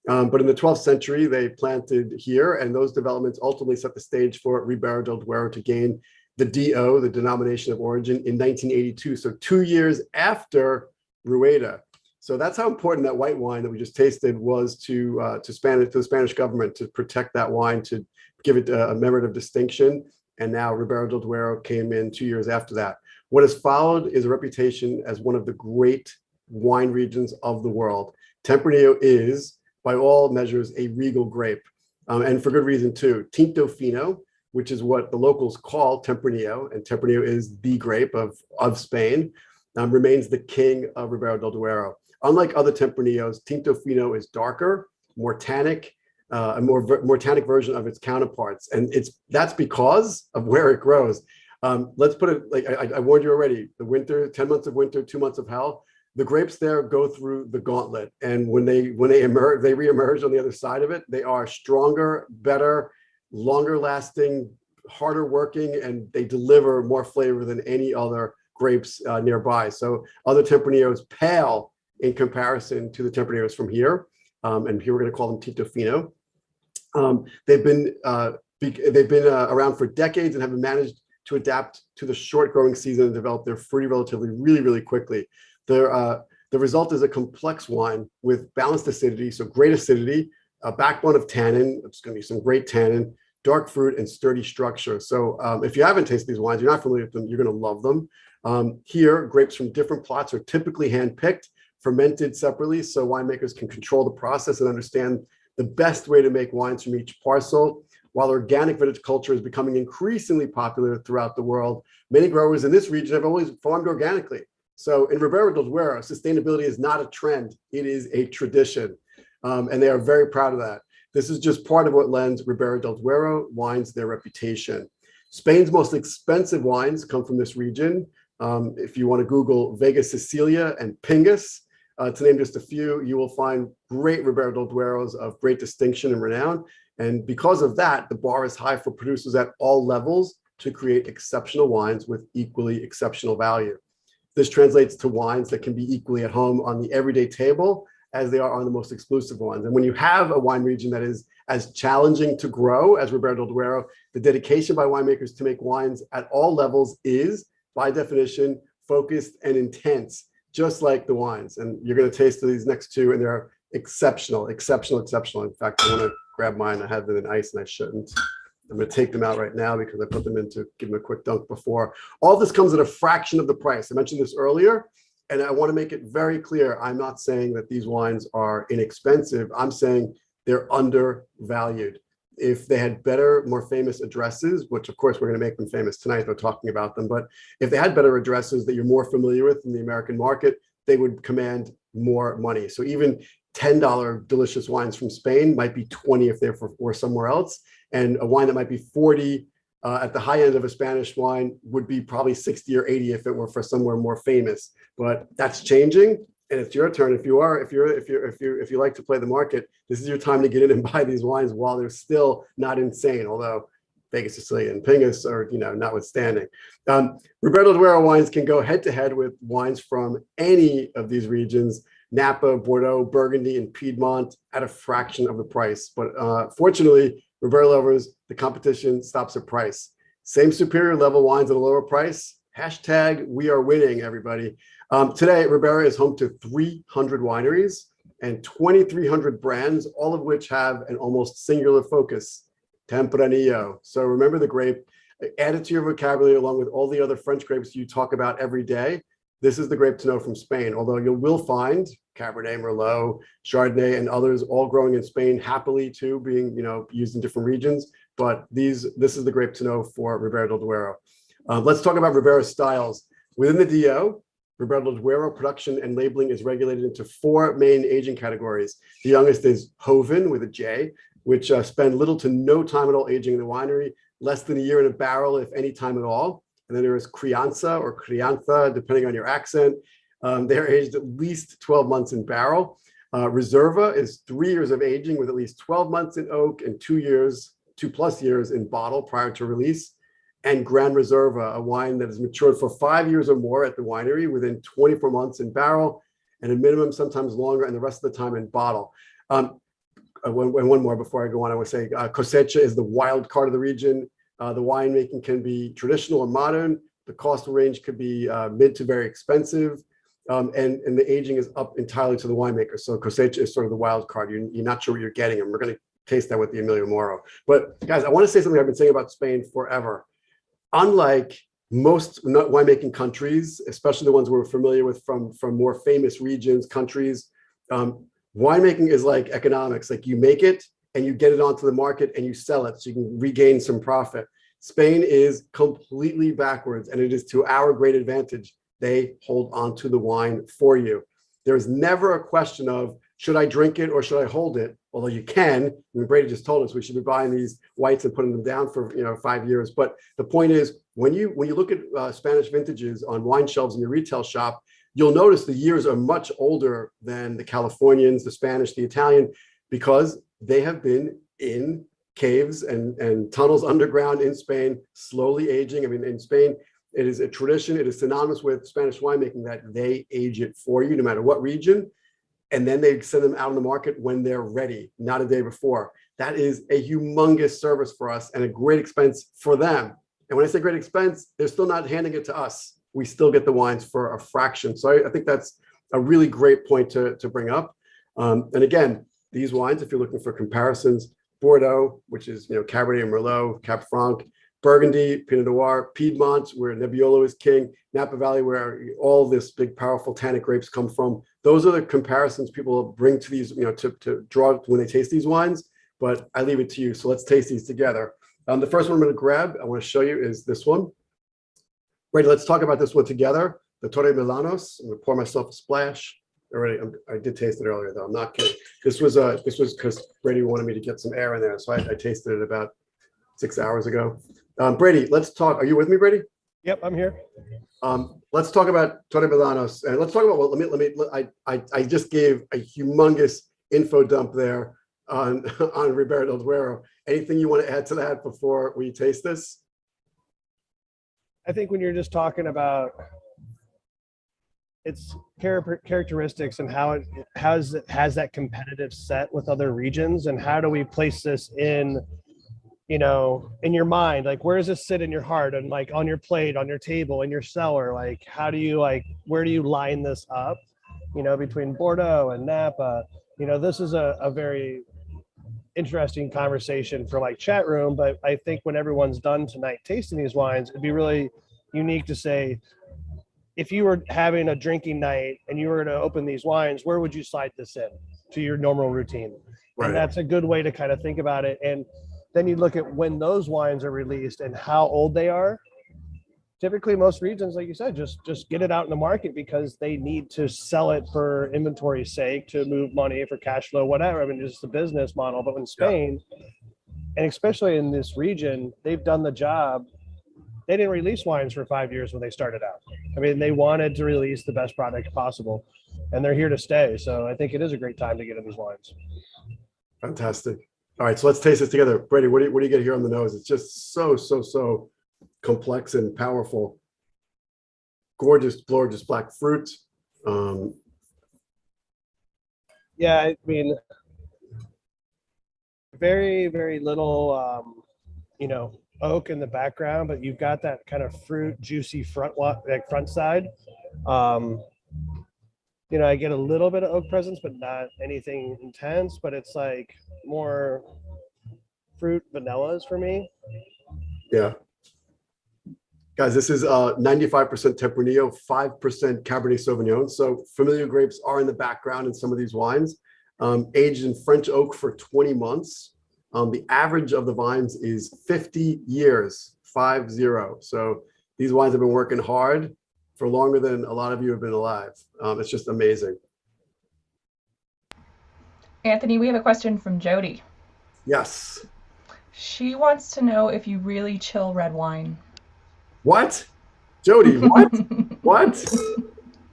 Speaker 3: But in the 12th century, they planted here, and those developments ultimately set the stage for Ribera del Duero to gain the DO, the denomination of origin, in 1982. So 2 years after Rueda. So that's how important that white wine that we just tasted was to the Spanish government, to protect that wine, to give it a merit of distinction. And now Ribera del Duero came in 2 years after that. What has followed is a reputation as one of the great wine regions of the world. Tempranillo is, by all measures, a regal grape, and for good reason too. Tinto Fino, which is what the locals call Tempranillo, and Tempranillo is the grape of Spain, remains the king of Ribera del Duero. Unlike other Tempranillos, Tinto Fino is darker, more tannic, a more tannic version of its counterparts, and that's because of where it grows. Let's put it like I warned you already. The winter, 10 months of winter, 2 months of hell. The grapes there go through the gauntlet, and when they emerge, they reemerge on the other side of it. They are stronger, better, longer lasting, harder working, and they deliver more flavor than any other grapes nearby. So other Tempranillos pale in comparison to the Tempranillos from here, and here we're going to call them Tinto Fino. They've been around for decades and have managed to adapt to the short growing season and develop their fruity relatively really quickly. The result is a complex wine with balanced acidity, so great acidity, a backbone of tannin. It's going to be some great tannin, dark fruit, and sturdy structure. So if you haven't tasted these wines, you're not familiar with them, you're going to love them. Here, grapes from different plots are typically hand-picked, fermented separately, so winemakers can control the process and understand the best way to make wines from each parcel. While organic viticulture is becoming increasingly popular throughout the world, many growers in this region have always farmed organically. So in Ribera del Duero, sustainability is not a trend, it is a tradition. And they are very proud of that. This is just part of what lends Ribera del Duero wines their reputation. Spain's most expensive wines come from this region. If you want to Google Vega Sicilia and Pingus, to name just a few, you will find great Ribera del Dueros of great distinction and renown. And because of that, the bar is high for producers at all levels to create exceptional wines with equally exceptional value. This translates to wines that can be equally at home on the everyday table as they are on the most exclusive ones. And when you have a wine region that is as challenging to grow as Ribera del Duero, the dedication by winemakers to make wines at all levels is, by definition, focused and intense, just like the wines. And you're going to taste these next two, and they're exceptional. In fact, I want to grab mine. I had them in ice and I shouldn't. I'm going to take them out right now because I put them in to give them a quick dunk before. All this comes at a fraction of the price. I mentioned this earlier, and I want to make it very clear. I'm not saying that these wines are inexpensive. I'm saying they're undervalued. If they had better, more famous addresses, which of course we're going to make them famous tonight by talking about them, but if they had better addresses that you're more familiar with in the American market, they would command more money. So even $10 delicious wines from Spain might be 20 if they're for somewhere else. And a wine that might be 40 at the high end of a Spanish wine would be probably 60 or 80 if it were for somewhere more famous. But that's changing. And it's your turn. If you like to play the market, this is your time to get in and buy these wines while they're still not insane, although Vega Sicilian and Pingus are, notwithstanding. Roberto Duero wines can go head to head with wines from any of these regions, Napa, Bordeaux, Burgundy, and Piedmont at a fraction of the price. But fortunately, Roberto lovers, the competition stops at price. Same superior level wines at a lower price. Hashtag we are winning, everybody. Today, Ribera is home to 300 wineries and 2,300 brands, all of which have an almost singular focus, Tempranillo. So remember the grape, add it to your vocabulary along with all the other French grapes you talk about every day. This is the grape to know from Spain, although you will find Cabernet, Merlot, Chardonnay, and others all growing in Spain happily too, being used in different regions. But this is the grape to know for Ribera del Duero. Let's talk about Ribera styles. Within the DO, Ribera del Duero production and labeling is regulated into 4 main aging categories. The youngest is Joven with a J, which spend little to no time at all aging in the winery, less than a year in a barrel, if any time at all. And then there is Crianza or Crianza, depending on your accent. They're aged at least 12 months in barrel. Reserva is 3 years of aging with at least 12 months in oak and 2+ years in bottle prior to release. And Gran Reserva, a wine that has matured for 5 years or more at the winery within 24 months in barrel and a minimum, sometimes longer, and the rest of the time in bottle. One more before I go on, I would say Cosecha is the wild card of the region. The winemaking can be traditional or modern. The cost range could be mid to very expensive. And the aging is up entirely to the winemaker. So Cosecha is sort of the wild card. You're not sure what you're getting. And we're going to taste that with the Emilio Moro. But guys, I want to say something I've been saying about Spain forever. Unlike most winemaking countries, especially the ones we're familiar with from more famous regions, countries, winemaking is like economics. Like you make it and you get it onto the market and you sell it so you can regain some profit. Spain is completely backwards, and it is to our great advantage. They hold on to the wine for you. There's never a question of, should I drink it or should I hold it? Although you can. I mean, Brady just told us we should be buying these whites and putting them down for 5 years. But the point is, when you look at Spanish vintages on wine shelves in your retail shop, you'll notice the years are much older than the Californians, the Spanish, the Italian, because they have been in caves and tunnels underground in Spain, slowly aging. I mean, in Spain, it is a tradition. It is synonymous with Spanish winemaking that they age it for you, no matter what region. And then they send them out on the market when they're ready, not a day before. That is a humongous service for us and a great expense for them. And when I say great expense, they're still not handing it to us. We still get the wines for a fraction. So I think that's a really great point to bring up. And again, these wines, if you're looking for comparisons, Bordeaux, which is Cabernet and Merlot, Cab Franc, Burgundy, Pinot Noir, Piedmont, where Nebbiolo is king, Napa Valley, where all this big, powerful tannic grapes come from. Those are the comparisons people bring to these, to draw when they taste these wines. But I leave it to you. So let's taste these together. The first one I'm going to grab, I want to show you, is this one. Right, let's talk about this one together. The Torre Milanos. I'm going to pour myself a splash. I did taste it earlier, though. I'm not kidding. This was because Brady wanted me to get some air in there, so I tasted it about 6 hours ago. Brady, let's talk. Are you with me, Brady?
Speaker 2: Yep, I'm here.
Speaker 3: Let's talk about Torre Milanos, and let's talk about. Well, I just gave a humongous info dump there on Ribera del Duero. Anything you want to add to that before we taste this?
Speaker 2: I think when you're just talking about its characteristics and how it has that competitive set with other regions, and how do we place this in your mind, like where does this sit in your heart, and like on your plate, on your table, in your cellar, like how do you where do you line this up, between Bordeaux and Napa? This is a very interesting conversation for chat room, but I think when everyone's done tonight tasting these wines, it'd be really unique to say, if you were having a drinking night and you were to open these wines, where would you slide this in to your normal routine? Right. And that's a good way to kind of think about it. And then you look at when those wines are released and how old they are. typically most regions, like you said, just get it out in the market because they need to sell it for inventory's sake, to move money, for cash flow, whatever. I mean, it's the business model. But in Spain, and especially in this region, they've done the job. They didn't release wines for 5 years when they started out. I mean, they wanted to release the best product possible, and they're here to stay. So I think it is a great time to get in these wines.
Speaker 3: Fantastic. All right, so let's taste this together. Brady, what do you get here on the nose? It's just so complex and powerful. Gorgeous black fruit.
Speaker 2: Yeah, I mean, very, very little, oak in the background, but you've got that kind of fruit, juicy front side. I get a little bit of oak presence, but not anything intense, but it's like more fruit vanillas for me.
Speaker 3: Yeah. Guys, this is 95% Tempranillo, 5% Cabernet Sauvignon. So familiar grapes are in the background in some of these wines. Aged in French oak for 20 months. The average of the vines is 50 years, 50. So these wines have been working hard for longer than a lot of you have been alive. It's just amazing.
Speaker 1: Anthony, we have a question from Jody.
Speaker 3: Yes.
Speaker 1: She wants to know if you really chill red wine.
Speaker 3: What? Jody, what? What?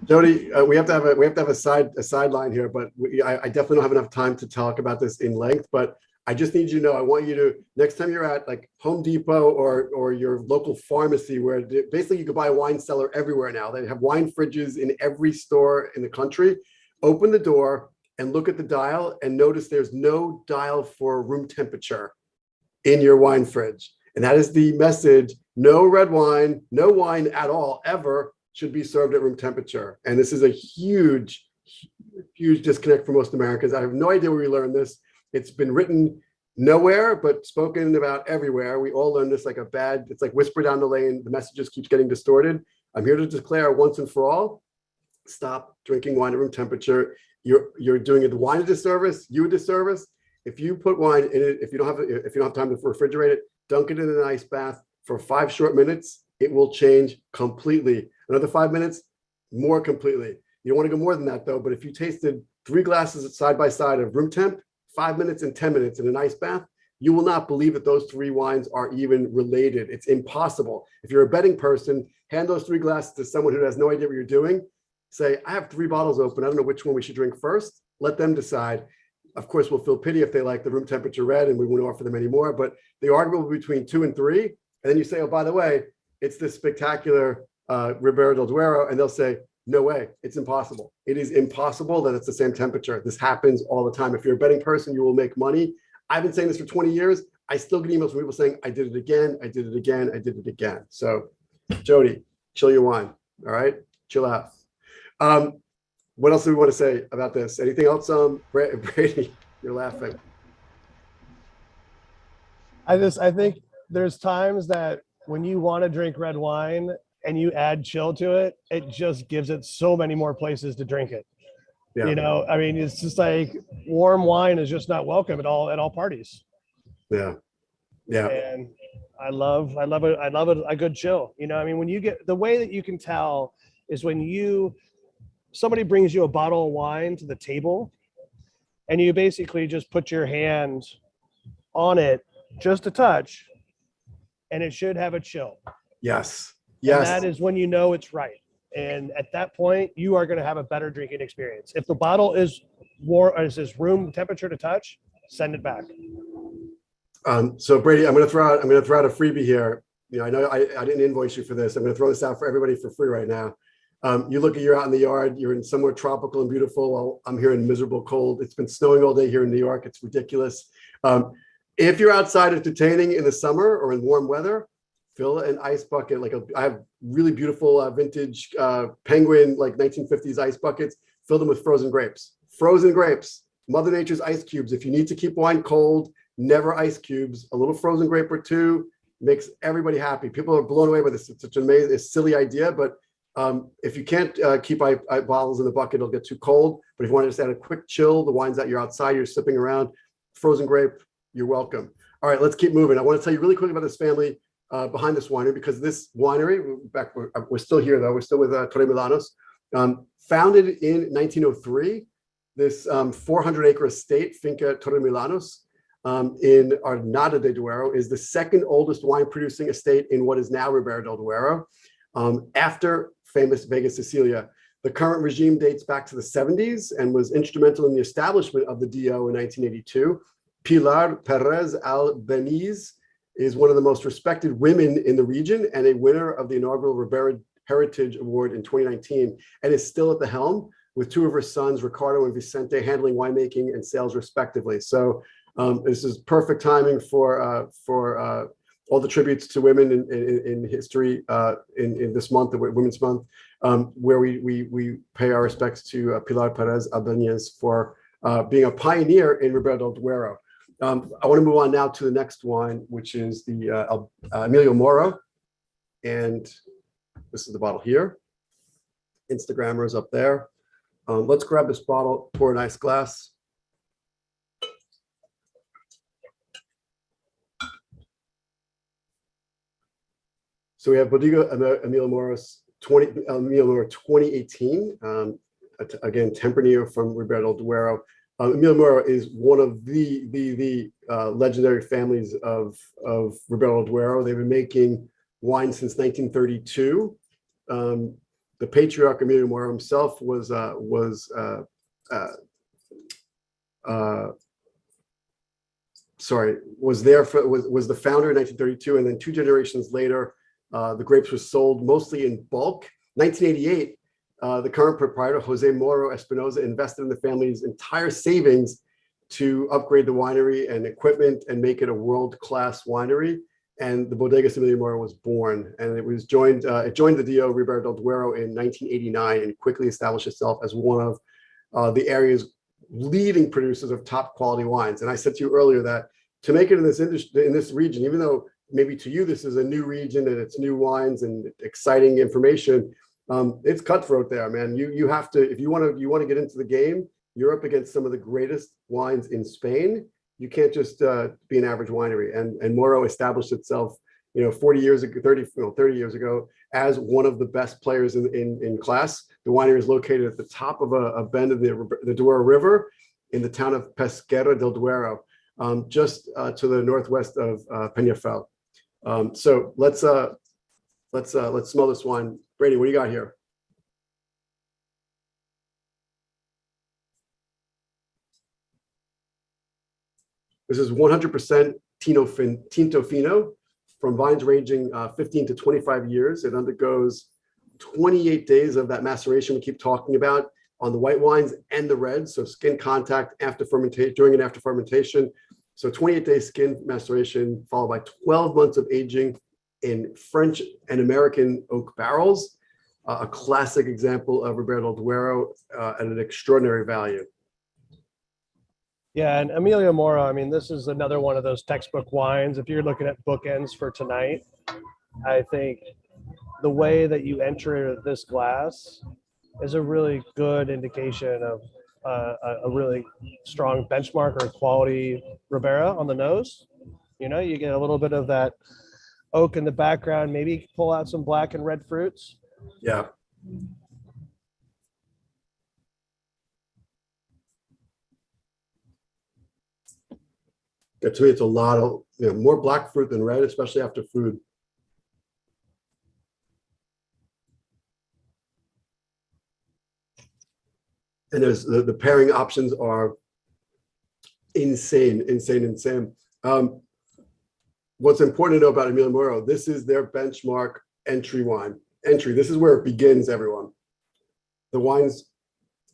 Speaker 3: Jody, we have to have a sideline here, but I definitely don't have enough time to talk about this in length. But I just need you to know, I want you to, next time you're at like Home Depot or your local pharmacy, where basically you can buy a wine cellar everywhere now. They have wine fridges in every store in the country. Open the door and look at the dial and notice there's no dial for room temperature in your wine fridge. And that is the message: no red wine, no wine at all, ever should be served at room temperature. And this is a huge disconnect for most Americans. I have no idea where we learned this. It's been written nowhere, but spoken about everywhere. We all learn this it's like whisper down the lane. The message just keeps getting distorted. I'm here to declare once and for all, stop drinking wine at room temperature. You're doing the wine a disservice, you a disservice. If you put wine in it, if you don't have time to refrigerate it, dunk it in an ice bath for 5 short minutes, it will change completely. Another 5 minutes, more completely. You don't want to go more than that though, but if you tasted 3 glasses side by side of room temp, 5 minutes and 10 minutes in an ice bath, you will not believe that those 3 wines are even related. It's impossible. If you're a betting person, hand those 3 glasses to someone who has no idea what you're doing. Say, I have 3 bottles open. I don't know which one we should drink first. Let them decide. Of course, we'll feel pity if they like the room temperature red and we won't offer them any more, but the argument will be between 2 and 3. And then you say, oh, by the way, it's this spectacular Ribera del Duero. And they'll say, no way, it's impossible. It is impossible that it's the same temperature. This happens all the time. If you're a betting person, you will make money. I've been saying this for 20 years. I still get emails from people saying, I did it again, I did it again, I did it again. So Jody, chill your wine, all right? Chill out. What else do we want to say about this? Anything else, Brady? You're laughing.
Speaker 2: I think there's times that when you want to drink red wine and you add chill to it, it just gives it so many more places to drink it. Yeah. I mean, it's just like warm wine is just not welcome at all parties.
Speaker 3: Yeah. Yeah.
Speaker 2: And I love a good chill. I mean, when you get, the way that you can tell is when somebody brings you a bottle of wine to the table and you basically just put your hand on it just a touch and it should have a chill.
Speaker 3: Yes.
Speaker 2: Yes. And that is when you know it's right. And at that point, you are going to have a better drinking experience. If the bottle is warm, or is room temperature to touch, send it back.
Speaker 3: So Brady, I'm going to throw out a freebie here. I know I didn't invoice you for this. I'm going to throw this out for everybody for free right now. You're out in the yard, you're in somewhere tropical and beautiful. Well, I'm here in miserable cold. It's been snowing all day here in New York. It's ridiculous. If you're outside entertaining in the summer or in warm weather, fill an ice bucket. I have really beautiful vintage Penguin, like 1950s ice buckets. Fill them with frozen grapes. Frozen grapes, Mother Nature's ice cubes. If you need to keep wine cold, never ice cubes. A little frozen grape or 2 makes everybody happy. People are blown away by this. It's such an amazing, silly idea, but if you can't keep bottles in the bucket, it'll get too cold. But if you want to just add a quick chill, the wines that you're outside, you're sipping around, frozen grape, you're welcome. All right, let's keep moving. I want to tell you really quickly about this family. behind this winery, because this winery, we're still here though, we're still with Torre Milanos, founded in 1903, this 400-acre estate, Finca Torre Milanos, in Arnada de Duero, is the second oldest wine producing estate in what is now Ribera del Duero, after famous Vega Sicilia. The current regime dates back to the 70s and was instrumental in the establishment of the DO in 1982. Pilar Perez Albeniz is one of the most respected women in the region and a winner of the inaugural Ribera Heritage Award in 2019, and is still at the helm with two of her sons, Ricardo and Vicente, handling winemaking and sales respectively. So this is perfect timing for all the tributes to women in history in this month, the Women's Month, where we pay our respects to Pilar Perez Albeniz for being a pioneer in Ribera del Duero. I want to move on now to the next wine, which is the Emilio Moro. And this is the bottle here. Instagrammer is up there. Let's grab this bottle, pour a nice glass. So we have Bodega Emilio Moro 2018. Again, Tempranillo from Ribera del Duero. Emilio Moro is one of the legendary families of Ribera del Duero. They've been making wine since 1932. The patriarch Emilio Moro himself was the founder in 1932, and then 2 generations later, the grapes were sold mostly in bulk. 1988, the current proprietor, Jose Moro Espinoza, invested in the family's entire savings to upgrade the winery and equipment and make it a world-class winery. And the Bodegas Emilio Moro was born, and it joined the DO Ribera del Duero in 1989 and quickly established itself as one of the area's leading producers of top quality wines. And I said to you earlier that to make it in this industry, in this region, even though maybe to you this is a new region and it's new wines and exciting information, it's cutthroat there, man. You have to, if you want to get into the game, you're up against some of the greatest wines in Spain. You can't just be an average winery. And Moro established itself, 30 years ago as one of the best players in class. The winery is located at the top of a bend of the Duero River in the town of Pesquera del Duero, just to the northwest of Peñafel. So let's smell this wine. Brady, what do you got here? This is 100% Tinto Fino from vines ranging 15 to 25 years. It undergoes 28 days of that maceration we keep talking about on the white wines and the reds. So skin contact after fermentation, during and after fermentation. So 28 days skin maceration followed by 12 months of aging in French and American oak barrels. A classic example of Ribera del Duero at an extraordinary value.
Speaker 2: Yeah, and Emilio Moro, I mean, this is another one of those textbook wines. If you're looking at bookends for tonight, I think the way that you enter this glass is a really good indication of a really strong benchmark or quality Ribera on the nose. You get a little bit of that oak in the background, maybe pull out some black and red fruits.
Speaker 3: Yeah. To me, it's a lot of more black fruit than red, especially after food. And there's the pairing options are insane. What's important to know about Emilio Moro, this is their benchmark entry wine. This is where it begins, everyone. The wines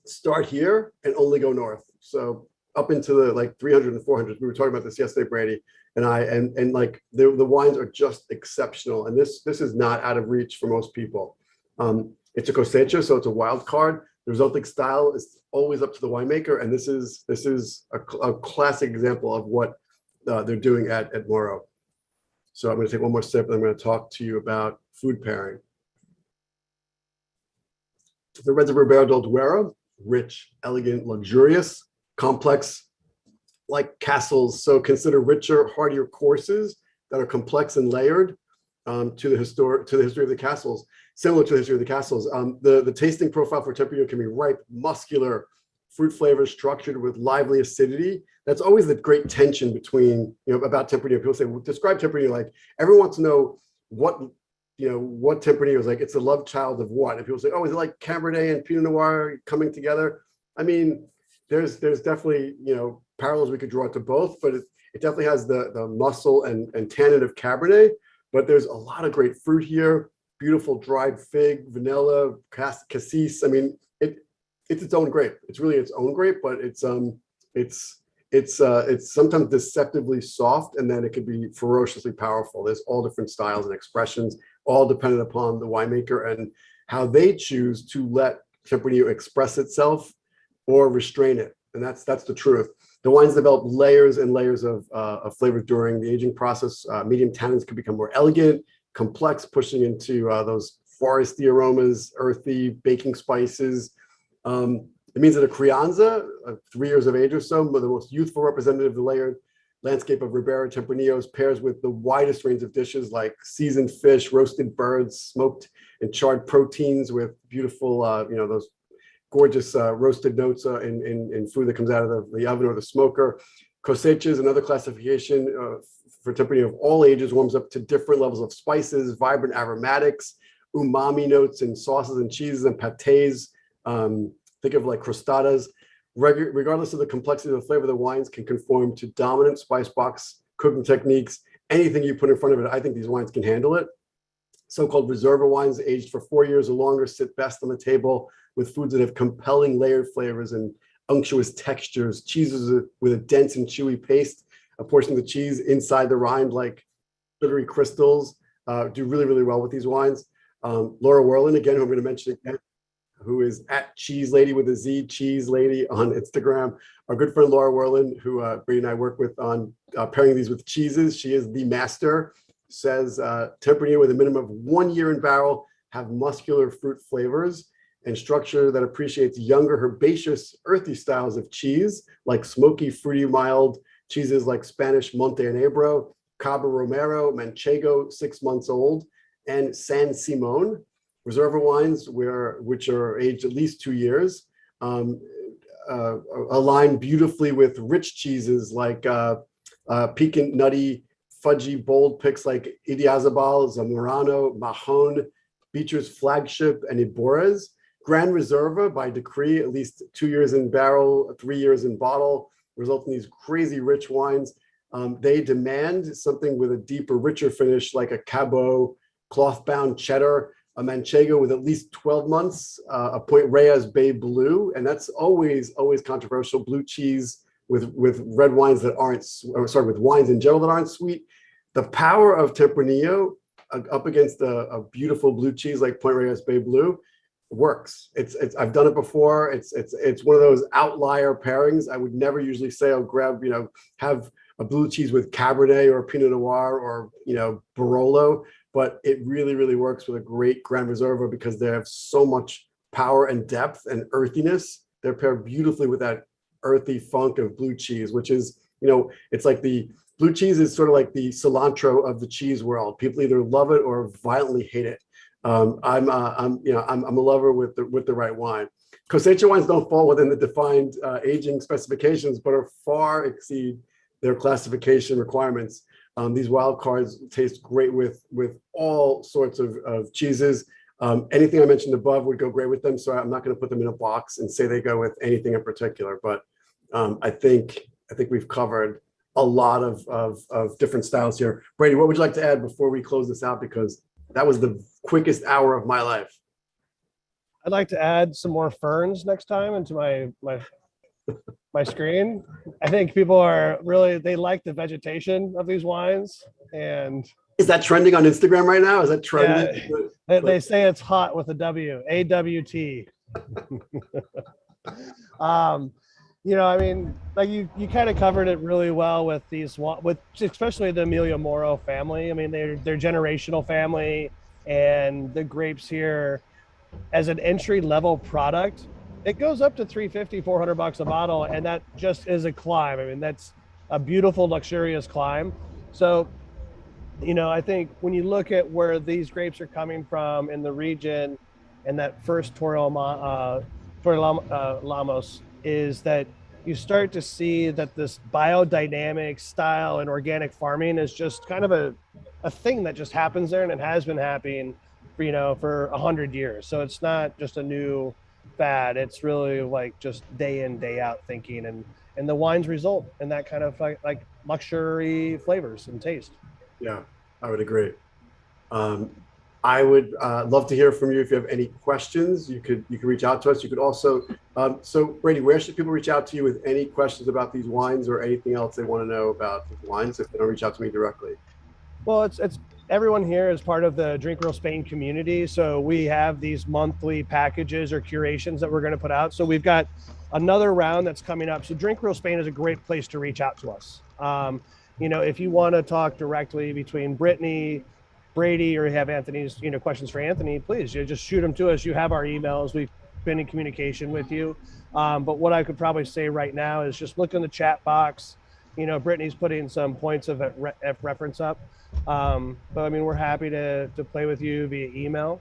Speaker 3: start here and only go north. So up into the 300 and 400. We were talking about this yesterday, Brady and I, and the wines are just exceptional. And this is not out of reach for most people. It's a cosecha, so it's a wild card. The resulting style is always up to the winemaker, and this is a classic example of what they're doing at Moro. So I'm going to take one more sip, and I'm going to talk to you about food pairing. The Reds of Ribera del Duero, rich, elegant, luxurious, complex, like castles. So consider richer, heartier courses that are complex and layered. to the history of the castles, similar to the history of the castles. The tasting profile for Tempranillo can be ripe, muscular, fruit flavors structured with lively acidity. That's always the great tension between, about Tempranillo. People say, well, describe Tempranillo. Like, everyone wants to know what Tempranillo is like. It's a love child of what? And people say, oh, is it like Cabernet and Pinot Noir coming together? I mean, there's definitely, parallels we could draw to both, but it definitely has the muscle and tannin of Cabernet, but there's a lot of great fruit here. Beautiful dried fig, vanilla, cassis. I mean, it's its own grape. It's really its own grape, but it's sometimes deceptively soft, and then it could be ferociously powerful. There's all different styles and expressions, all dependent upon the winemaker and how they choose to let Tempranillo express itself or restrain it. And that's the truth. The wines develop layers and layers of flavor during the aging process. Medium tannins can become more elegant, complex, pushing into those foresty aromas, earthy, baking spices. It means that a Crianza, 3 years of age or so, the most youthful representative of the layered landscape of Ribera Tempranillos, pairs with the widest range of dishes like seasoned fish, roasted birds, smoked and charred proteins with beautiful, those gorgeous roasted notes in food that comes out of the oven or the smoker. Cosecha is another classification for Tempranillo of all ages, warms up to different levels of spices, vibrant aromatics, umami notes in sauces and cheeses and pâtés. Think of like crostadas. Regardless of the complexity of the flavor, the wines can conform to dominant spice box cooking techniques. Anything you put in front of it, I think these wines can handle it. So-called Reserva wines aged for 4 years or longer sit best on the table with foods that have compelling layered flavors and unctuous textures, cheeses with a dense and chewy paste, a portion of the cheese inside the rind like glittery crystals, do really, really well with these wines. Laura Werlin, again, who I'm going to mention again, who is at Cheese Lady with a Z, Cheese Lady on Instagram. Our good friend Laura Werlin, who Brady and I work with on pairing these with cheeses. She is the master. Says Tempranillo with a minimum of 1 year in barrel have muscular fruit flavors and structure that appreciates younger, herbaceous, earthy styles of cheese, like smoky, fruity, mild cheeses like Spanish Monte Enebro, Cabo Romero, Manchego, 6 months old, and San Simon. Reserva wines, which are aged at least 2 years, align beautifully with rich cheeses like piquant, nutty, fudgy, bold picks like Idiazabal, Zamorano, Mahon, Beecher's Flagship, and Ibores. Grand Reserva, by decree, at least 2 years in barrel, 3 years in bottle, result in these crazy rich wines. They demand something with a deeper, richer finish like a Cabo, cloth-bound cheddar, a Manchego with at least 12 months, a Point Reyes Bay Blue, and that's always controversial. Blue cheese with red wines that aren't, with wines in general that aren't sweet. The power of Tempranillo up against a beautiful blue cheese like Point Reyes Bay Blue works. I've done it before. It's one of those outlier pairings. I would never usually say I'll grab, have a blue cheese with Cabernet or Pinot Noir or, Barolo, but it really, really works with a great Grand Reserva because they have so much power and depth and earthiness. They're paired beautifully with that earthy funk of blue cheese, which is, it's like the blue cheese is sort of like the cilantro of the cheese world. People either love it or violently hate it. I'm a lover with the right wine. Cosecha wines don't fall within the defined aging specifications, but are far exceed their classification requirements. These wild cards taste great with all sorts of cheeses. Anything I mentioned above would go great with them. So I'm not going to put them in a box and say they go with anything in particular. But I think we've covered a lot of different styles here. Brady, what would you like to add before we close this out? Because that was the quickest hour of my life.
Speaker 2: I'd like to add some more ferns next time into my screen. I think people are they like the vegetation of these wines. And
Speaker 3: is that trending on Instagram right now? Is that trending?
Speaker 2: Yeah, they say it's hot with a W, AWT. You kind of covered it really well with especially the Emilio Moro family. I mean, they're generational family, and the grapes here as an entry level product, it goes up to $350, $400 a bottle, and that just is a climb. I mean, that's a beautiful, luxurious climb. So You know, I think when you look at where these grapes are coming from in the region, and that first Lamos is that you start to see that this biodynamic style and organic farming is just kind of a thing that just happens there, and it has been happening for, you know, for 100 years. So it's not just a new fad. It's really like just day in, day out thinking, and the wines result in that kind of like luxury flavors and taste.
Speaker 3: Yeah, I would agree. Um, I would love to hear from you. If you have any questions, you could reach out to us. You could also, so Brady, where should people reach out to you with any questions about these wines or anything else they want to know about the wines if they don't reach out to me directly?
Speaker 2: Well, it's everyone here is part of the Drink Real Spain community. So we have these monthly packages or curations that we're going to put out. So we've got another round that's coming up. So Drink Real Spain is a great place to reach out to us. You know, if you want to talk directly between Brittany, Brady, or you have Anthony's, you know, questions for Anthony, please, you just shoot them to us. You have our emails. We've been in communication with you. But what I could probably say right now is just look in the chat box. You know, Brittany's putting some points of reference up. But I mean, we're happy to play with you via email,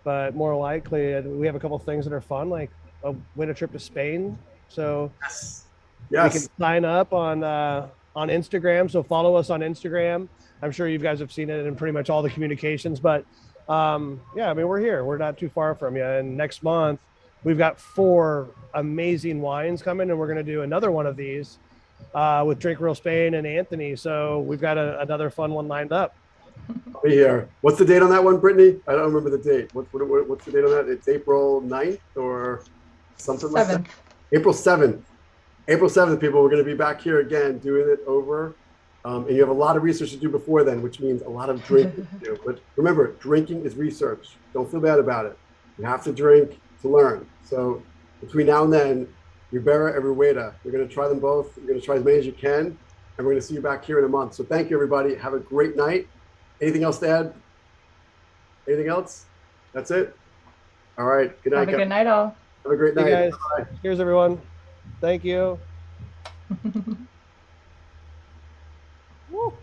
Speaker 2: but more likely we have a couple of things that are fun, like a win a trip to Spain. So
Speaker 3: Yes.
Speaker 2: we can
Speaker 3: Yes.
Speaker 2: sign up on Instagram. So follow us on Instagram. I'm sure you guys have seen it in pretty much all the communications, but yeah, I mean, we're here. We're not too far from you. And next month we've got 4 amazing wines coming, and we're going to do another one of these with Drink Real Spain and Anthony. So we've got another fun one lined up.
Speaker 3: I'll be here. What's the date on that one, Brittany? I don't remember the date. What's the date on that? It's April 9th or something like that?
Speaker 1: 7th.
Speaker 3: April 7th. April 7th, people, we're going to be back here again doing it over. And you have a lot of research to do before then, which means a lot of drinking to do. But remember, drinking is research. Don't feel bad about it. You have to drink to learn. So between now and then, Ribera and Rueda, you're going to try them both. You're going to try as many as you can. And we're going to see you back here in a month. So thank you, everybody. Have a great night. Anything else to add? Anything else? That's it? All right. Good night.
Speaker 1: Have a good night, all.
Speaker 3: Have a great
Speaker 2: Hey
Speaker 3: night.
Speaker 2: guys,
Speaker 3: Bye.
Speaker 2: here's everyone. Thank you. Woo.